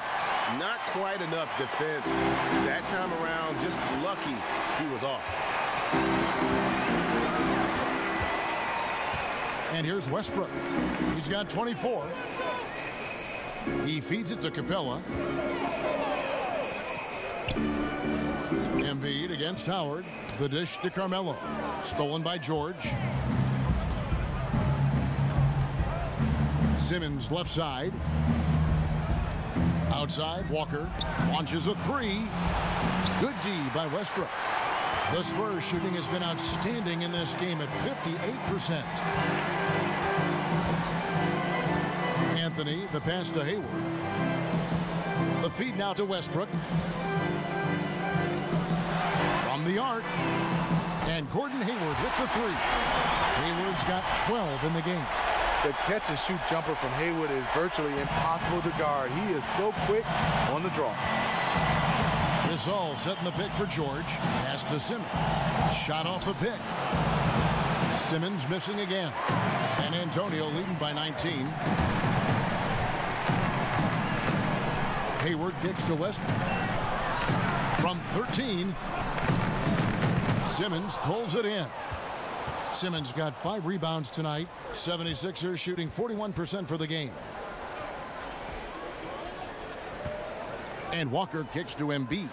Not quite enough defense that time around. Just lucky he was off. And here's Westbrook. He's got 24. He feeds it to Capella. Embiid against Howard. The dish to Carmelo. Stolen by George. Simmons left side. Outside, Walker launches a 3. Good D by Westbrook. The Spurs shooting has been outstanding in this game at 58%. Anthony, the pass to Hayward. The feed now to Westbrook. From the arc. And Gordon Hayward with the 3. Hayward's got 12 in the game. The catch-and-shoot jumper from Hayward is virtually impossible to guard. He is so quick on the draw. This all setting the pick for George. Pass to Simmons. Shot off the pick. Simmons missing again. San Antonio leading by 19. Hayward kicks to Westbrook. From 13, Simmons pulls it in. Simmons got 5 rebounds tonight. 76ers shooting 41% for the game. And Walker kicks to Embiid.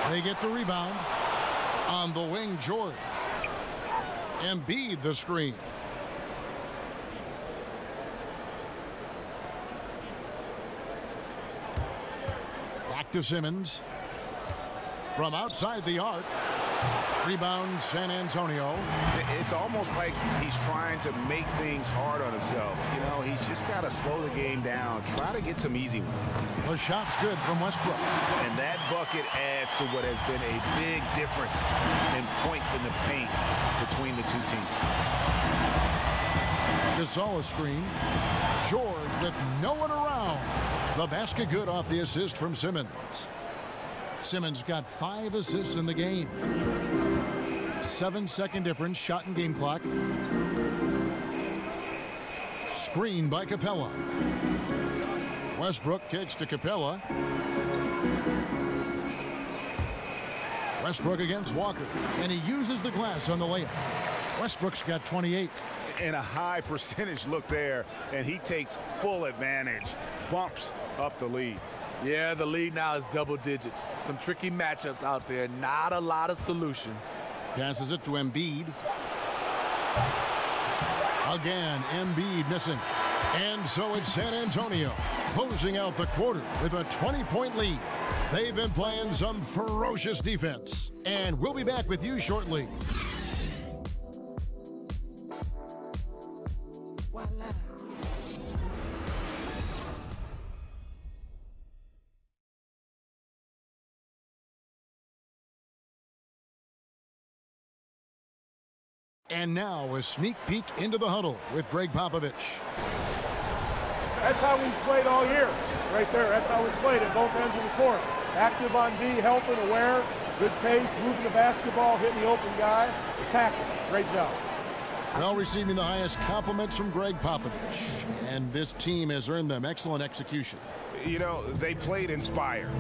They get the rebound. On the wing, George. Embiid the screen. Back to Simmons. From outside the arc. Rebound, San Antonio. It's almost like he's trying to make things hard on himself. You know, he's just got to slow the game down. Try to get some easy ones. The shot's good from Westbrook. And that bucket adds to what has been a big difference in points in the paint between the two teams. Gasol screen. George with no one around. The basket good off the assist from Simmons. Simmons got 5 assists in the game. 7-second difference, shot and game clock. Screen by Capella. Westbrook kicks to Capella. Westbrook against Walker, and he uses the glass on the layup. Westbrook's got 28. And a high percentage look there, and he takes full advantage. Bumps up the lead. Yeah, the lead now is double digits. Some tricky matchups out there. Not a lot of solutions. Passes it to Embiid. Again, Embiid missing. And so it's San Antonio closing out the quarter with a 20-point lead. They've been playing some ferocious defense. And we'll be back with you shortly. And now a sneak peek into the huddle with Greg Popovich. That's how we've played all year. Right there, that's how we've played at both ends of the court. Active on D, helping, aware, good pace, moving the basketball, hitting the open guy, attacking. Great job. Well, receiving the highest compliments from Greg Popovich. And this team has earned them excellent execution. You know, they played inspired.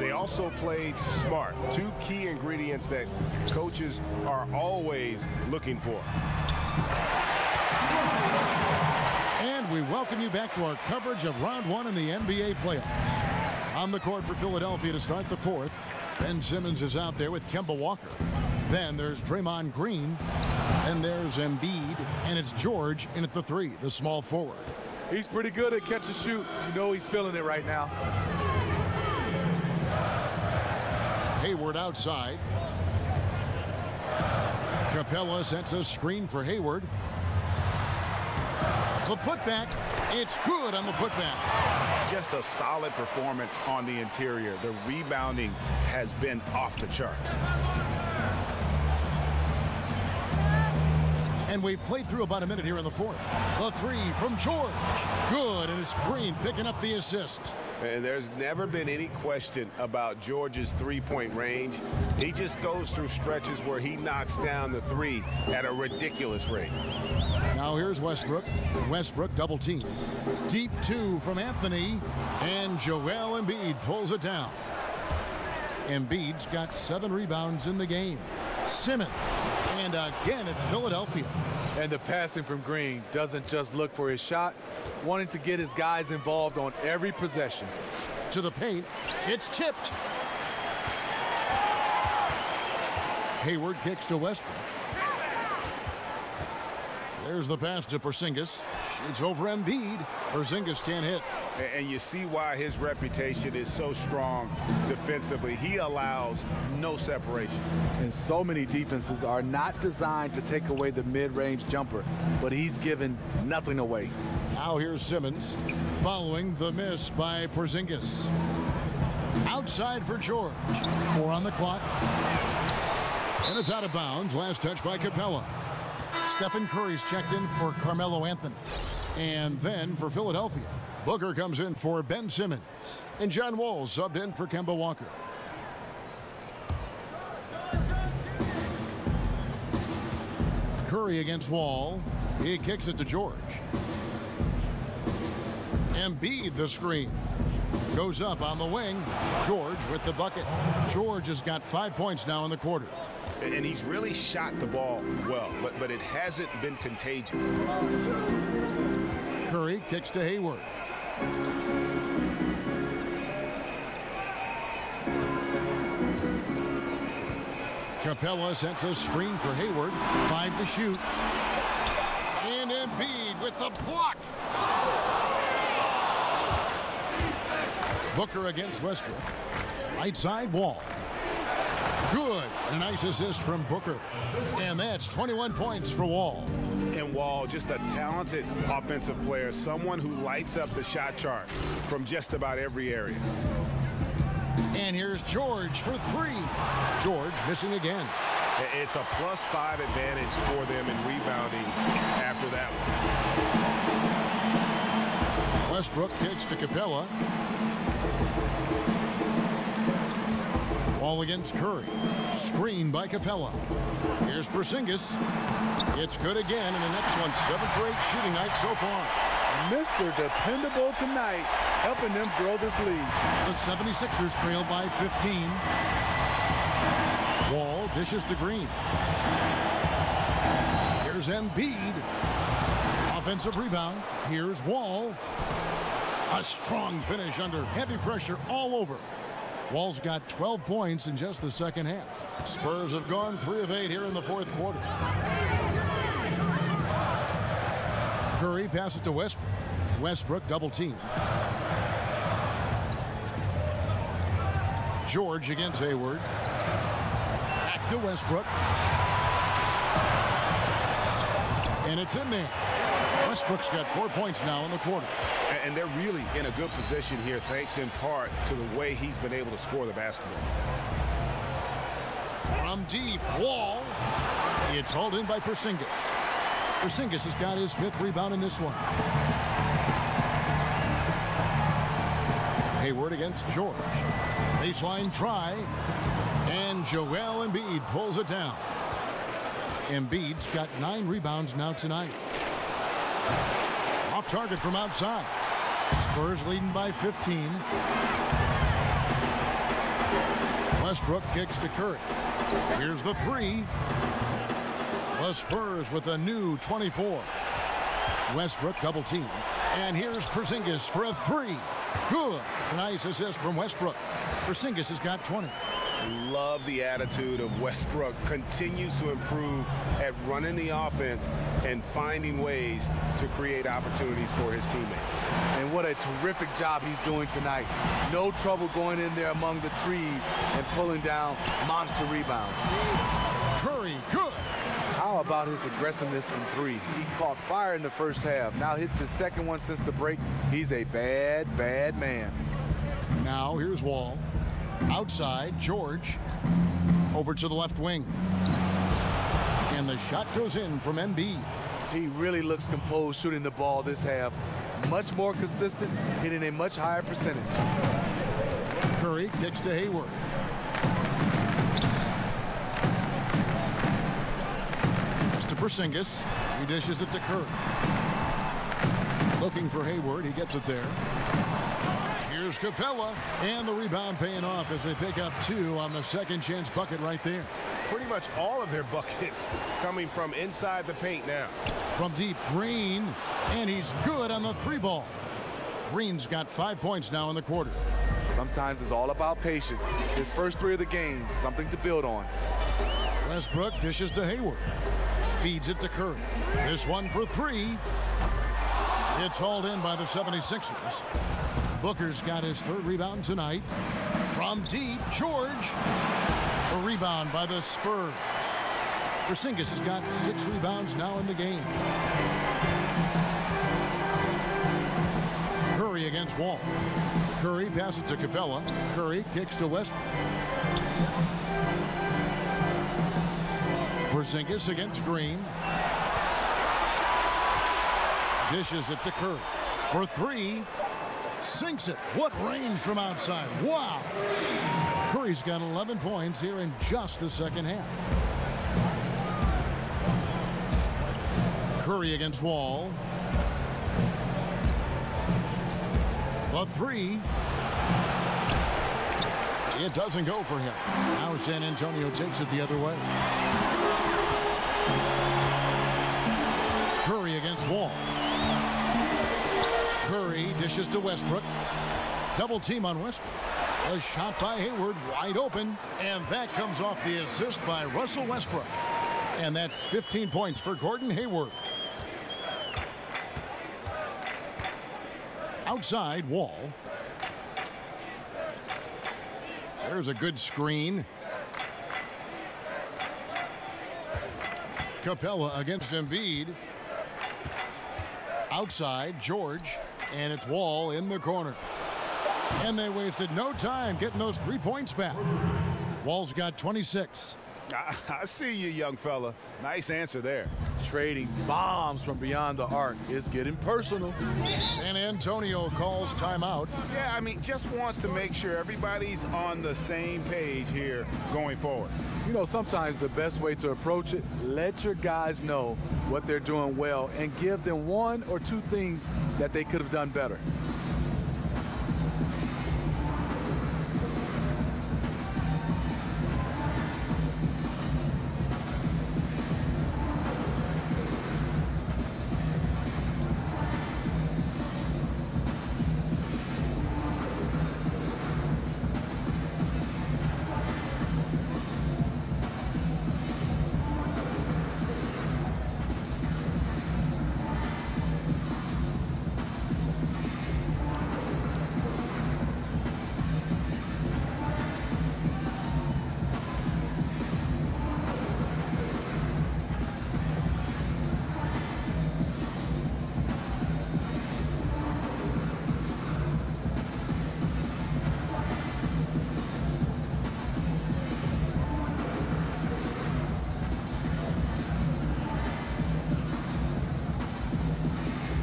They also played smart. 2 key ingredients that coaches are always looking for. And we welcome you back to our coverage of Round 1 in the NBA playoffs. On the court for Philadelphia to start the 4th. Ben Simmons is out there with Kemba Walker. Then there's Draymond Green. Then there's Embiid. And it's George in at the 3, the small forward. He's pretty good at catch and shoot. You know he's feeling it right now. Hayward outside. Capella sets a screen for Hayward. The putback. It's good on the putback. Just a solid performance on the interior. The rebounding has been off the charts. And we've played through about a minute here in the 4th. The 3 from George. Good, and it's Green picking up the assist. And there's never been any question about George's three-point range. He just goes through stretches where he knocks down the 3 at a ridiculous rate. Now here's Westbrook. Westbrook double team. Deep 2 from Anthony. And Joel Embiid pulls it down. Embiid's got 7 rebounds in the game. Simmons. And again, it's Philadelphia. And the passing from Green doesn't just look for his shot, wanting to get his guys involved on every possession. To the paint. It's tipped. Hayward kicks to Westbrook. There's the pass to Porzingis. Shoots over Embiid. Porzingis can't hit. And you see why his reputation is so strong defensively. He allows no separation. And so many defenses are not designed to take away the mid-range jumper, but he's given nothing away. Now here's Simmons following the miss by Porzingis. Outside for George. 4 on the clock. And it's out of bounds. Last touch by Capella. Stephen Curry's checked in for Carmelo Anthony. And then for Philadelphia, Booker comes in for Ben Simmons. And John Wall subbed in for Kemba Walker. Curry against Wall. He kicks it to George. Embiid the screen. Goes up on the wing. George with the bucket. George has got 5 points now in the quarter. And he's really shot the ball well, but it hasn't been contagious. Curry kicks to Hayward. Capella sets a screen for Hayward. 5 to shoot. And Embiid with the block. Booker against Westbrook. Right side, Wall. Good. A nice assist from Booker. And that's 21 points for Wall. And Wall, just a talented offensive player, someone who lights up the shot chart from just about every area. And here's George for 3. George missing again. It's a +5 advantage for them in rebounding after that one. Westbrook kicks to Capella. Wall against Curry. Screen by Capella. Here's Porzingis. It's good again, and an excellent 7 for 8 shooting night so far. Mr. Dependable tonight, helping them grow this lead. The 76ers trail by 15. Wall dishes to Green. Here's Embiid. Offensive rebound. Here's Wall. A strong finish under heavy pressure all over. Wall's got 12 points in just the second half. Spurs have gone 3 of 8 here in the fourth quarter. Curry passes to Westbrook. Westbrook double team. George against Hayward. Back to Westbrook. And it's in there. Westbrook's got 4 points now in the quarter. And they're really in a good position here, thanks in part to the way he's been able to score the basketball. From deep, Wall. It's hauled in by Porzingis. Porzingis has got his 5th rebound in this one. Hayward against George. Baseline try. And Joel Embiid pulls it down. Embiid's got 9 rebounds now tonight. Off target from outside. Spurs leading by 15. Westbrook kicks to Curry. Here's the 3. The Spurs with a new 24. Westbrook double team. And here's Porzingis for a 3. Good. Nice assist from Westbrook. Porzingis has got 20. Love the attitude of Westbrook. Continues to improve at running the offense and finding ways to create opportunities for his teammates. And what a terrific job he's doing tonight. No trouble going in there among the trees and pulling down monster rebounds. Curry, good. How about his aggressiveness from 3? He caught fire in the first half. Now hits his second one since the break. He's a bad, bad man. Now here's Wall. Outside, George. Over to the left wing. And the shot goes in from Embiid. He really looks composed shooting the ball this half. Much more consistent, hitting a much higher percentage. Curry kicks to Hayward. It's to Porzingis. He dishes it to Curry. Looking for Hayward. He gets it there. Here's Capella, and the rebound paying off as they pick up 2 on the second chance bucket right there. Pretty much all of their buckets coming from inside the paint now. From deep, Green, and he's good on the 3 ball. Green's got 5 points now in the quarter. Sometimes it's all about patience. His first 3 of the game, something to build on. Westbrook dishes to Hayward. Feeds it to Curry. This one for 3. It's hauled in by the 76ers. Booker's got his 3rd rebound tonight. From deep, George. A rebound by the Spurs. Porzingis has got 6 rebounds now in the game. Curry against Wall. Curry passes to Capella. Curry kicks to Westbrook. Porzingis against Green. Dishes it to Curry. For 3. Sinks it. What range from outside. Wow. Curry's got 11 points here in just the second half. Curry against Wall. The three. It doesn't go for him. Now San Antonio takes it the other way. Curry against Wall. Curry dishes to Westbrook. Double team on Westbrook. A shot by Hayward, wide open. And that comes off the assist by Russell Westbrook. And that's 15 points for Gordon Hayward. Outside, Wall. There's a good screen. Capella against Embiid. Outside, George. And it's Wall in the corner. And they wasted no time getting those 3 points back. Wall's got 26. I see you, young fella. Nice answer there. Trading bombs from beyond the arc is getting personal. San Antonio calls timeout. Yeah, I mean, just wants to make sure everybody's on the same page here going forward. You know, sometimes the best way to approach it, let your guys know what they're doing well and give them 1 or 2 things that they could have done better.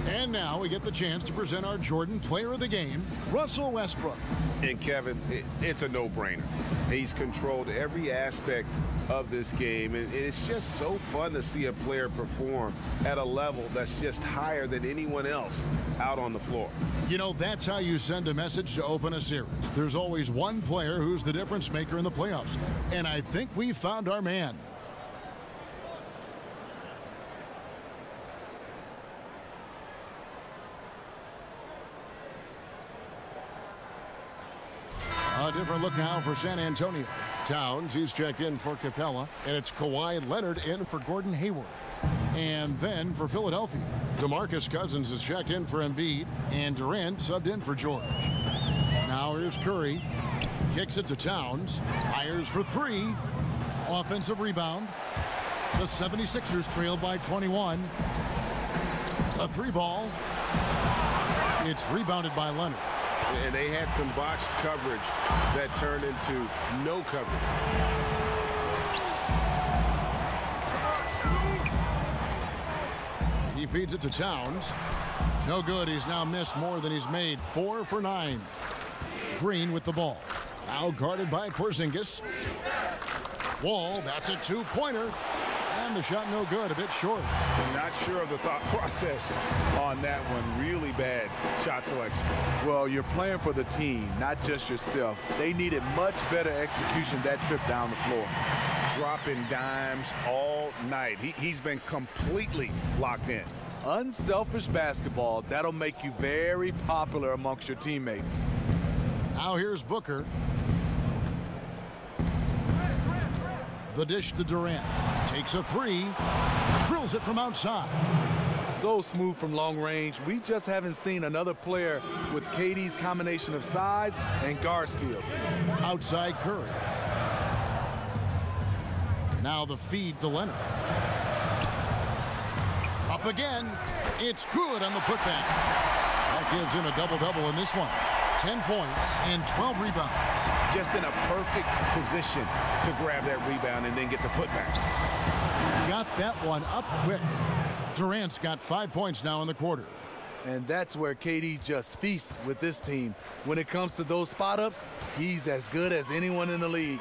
And now we get the chance to present our Jordan Player of the Game, Russell Westbrook. And Kevin, it's a no-brainer. He's controlled every aspect of this game, and it's just so fun to see a player perform at a level that's just higher than anyone else out on the floor. You know, that's how you send a message to open a series. There's always one player who's the difference maker in the playoffs, and I think we found our man. A different look now for San Antonio. Towns, he's checked in for Capella, and it's Kawhi Leonard in for Gordon Hayward. And then for Philadelphia, DeMarcus Cousins is checked in for Embiid, and Durant subbed in for George. Now here's Curry. Kicks it to Towns. Fires for 3. Offensive rebound. The 76ers trail by 21. A 3 ball. It's rebounded by Leonard. And they had some botched coverage that turned into no coverage. He feeds it to Towns. No good. He's now missed more than he's made. 4 for 9. Green with the ball. Now guarded by Porzingis. Wall, that's a 2-pointer. And the shot no good, a bit short. I'm not sure of the thought process on that one. Really bad shot selection. Well, you're playing for the team, not just yourself. They needed much better execution that trip down the floor. Dropping dimes all night. He's been completely locked in. Unselfish basketball, that'll make you very popular amongst your teammates. Now here's Booker. The dish to Durant. Takes a 3. Drills it from outside. So smooth from long range. We just haven't seen another player with KD's combination of size and guard skills. Outside Curry. Now the feed to Leonard. Up again. It's good on the putback. That gives him a double-double in this one. 10 points and 12 rebounds. Just in a perfect position to grab that rebound and then get the putback. Got that one up quick. Durant's got 5 points now in the quarter. And that's where KD just feasts with this team. When it comes to those spot-ups, he's as good as anyone in the league.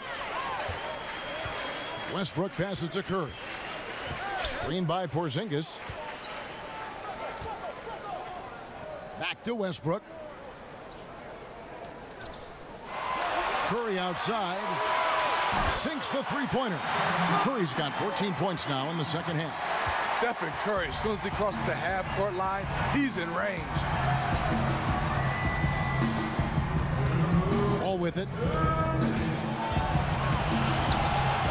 Westbrook passes to Curry. Screened by Porzingis. Back to Westbrook. Curry outside. Sinks the three-pointer. Curry's got 14 points now in the second half. Stephen Curry, as soon as he crosses the half-court line, he's in range. Ball with it.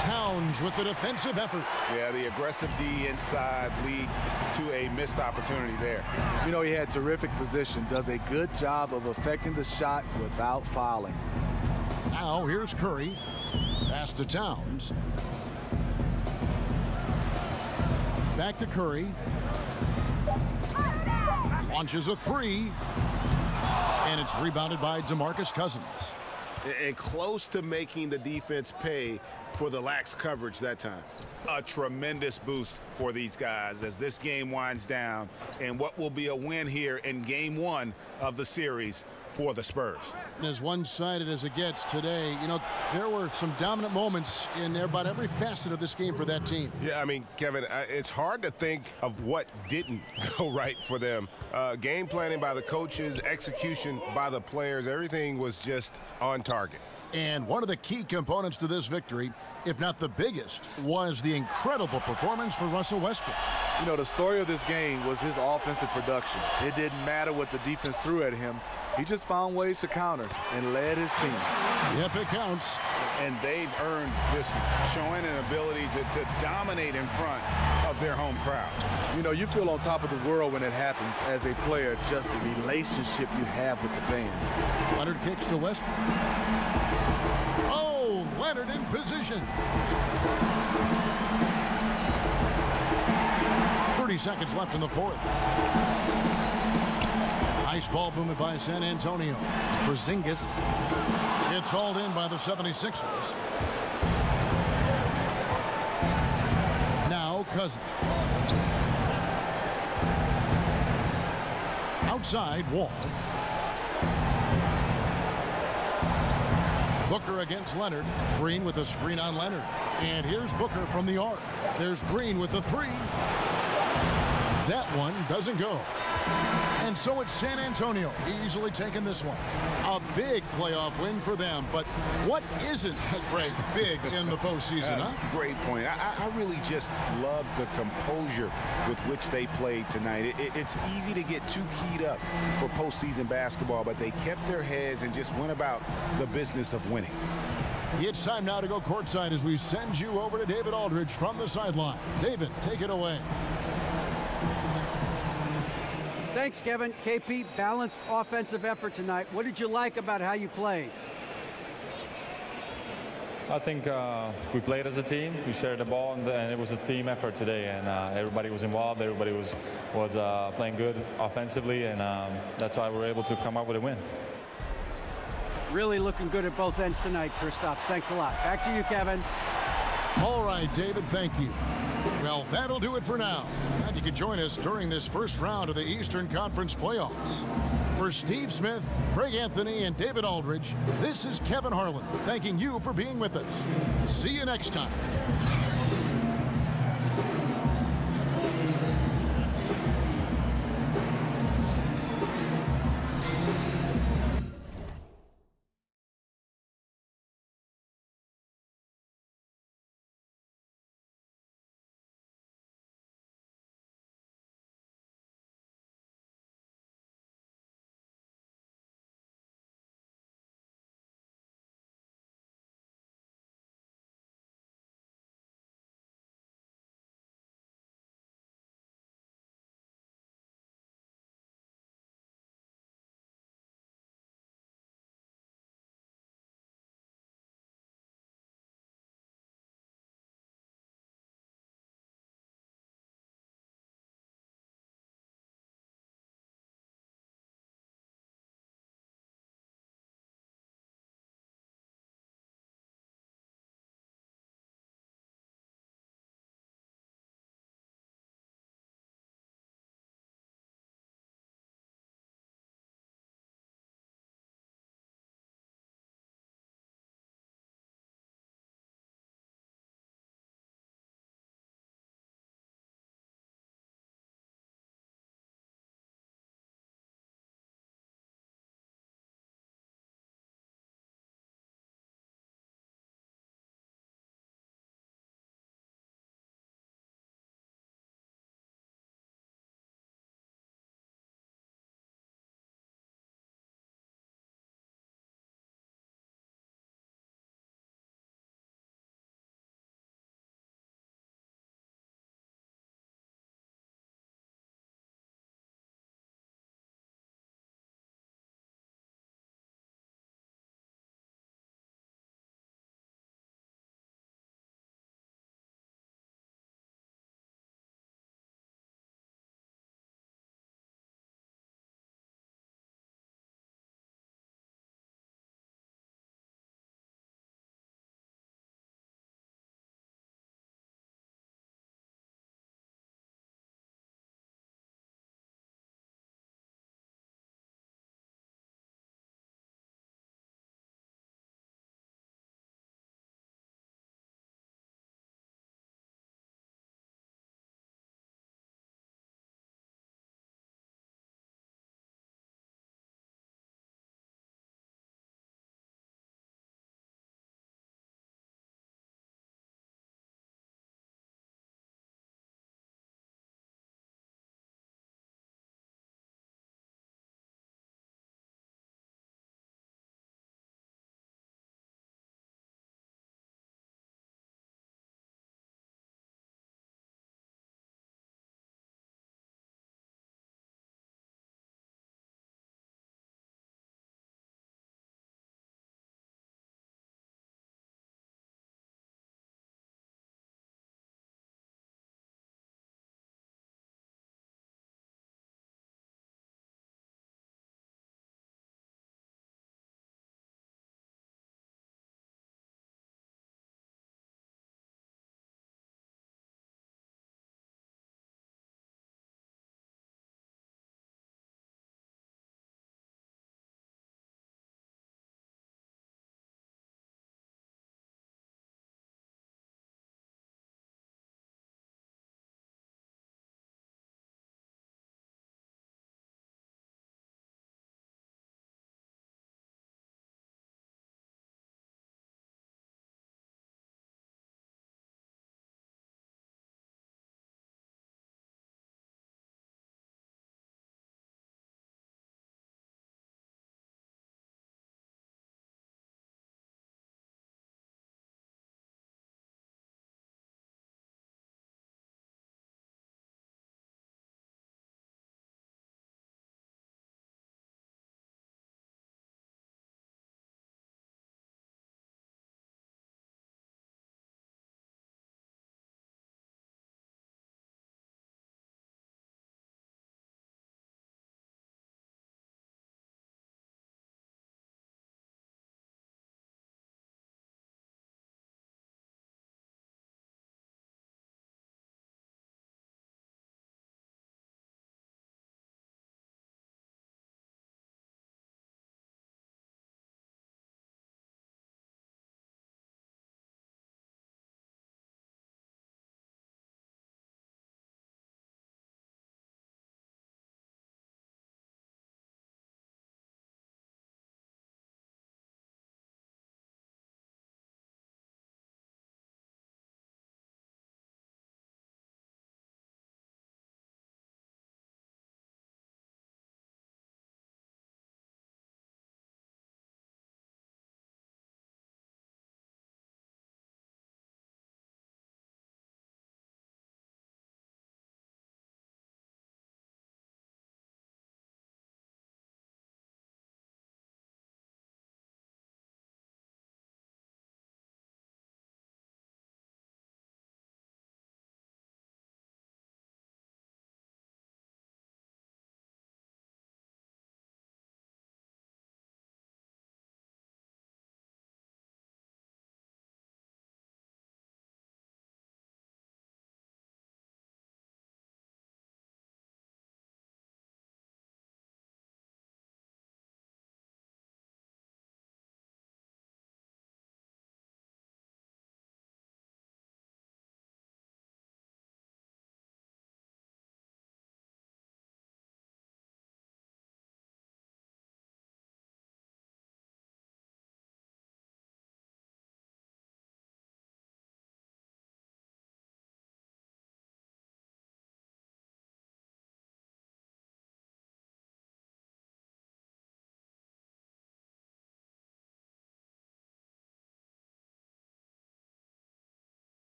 Towns with the defensive effort. Yeah, the aggressive D inside leads to a missed opportunity there. You know, he had terrific position, does a good job of affecting the shot without fouling. Now here's Curry. Pass to Towns. Back to Curry. Launches a three. And it's rebounded by DeMarcus Cousins. And close to making the defense pay for the lax coverage that time. A tremendous boost for these guys as this game winds down and what will be a win here in game one of the series for the Spurs. As one-sided as it gets today, you know, there were some dominant moments in about every facet of this game for that team. Yeah, I mean, Kevin, it's hard to think of what didn't go right for them. Game planning by the coaches, execution by the players, everything was just on target. And one of the key components to this victory, if not the biggest, was the incredible performance for Russell Westbrook. You know, the story of this game was his offensive production. It didn't matter what the defense threw at him. He just found ways to counter and led his team. Yep, it counts. And they've earned this showing an ability to dominate in front of their home crowd. You know, you feel on top of the world when it happens as a player, just the relationship you have with the fans. Leonard kicks to Westbrook. Oh, Leonard in position. 30 seconds left in the fourth. Nice ball movement by San Antonio. Porzingis. It's hauled in by the 76ers. Now Cousins. Outside, Wall. Booker against Leonard. Green with a screen on Leonard. And here's Booker from the arc. There's Green with the three. That one doesn't go. And so it's San Antonio easily taking this one. A big playoff win for them, but what isn't great big in the postseason, huh? Great point. I really just love the composure with which they played tonight. It's easy to get too keyed up for postseason basketball, but they kept their heads and just went about the business of winning. It's time now to go courtside as we send you over to David Aldridge from the sideline. David, take it away. Thanks, Kevin. KP, balanced offensive effort tonight. What did you like about how you played? I think we played as a team. We shared the ball, and it was a team effort today. And everybody was involved. Everybody was playing good offensively, and that's why we were able to come up with a win. Really looking good at both ends tonight, Kristaps. Thanks a lot. Back to you, Kevin. All right, David, thank you. Well, that'll do it for now. And you can join us during this first round of the Eastern Conference playoffs. For Steve Smith, Greg Anthony, and David Aldridge, this is Kevin Harlan, thanking you for being with us. See you next time.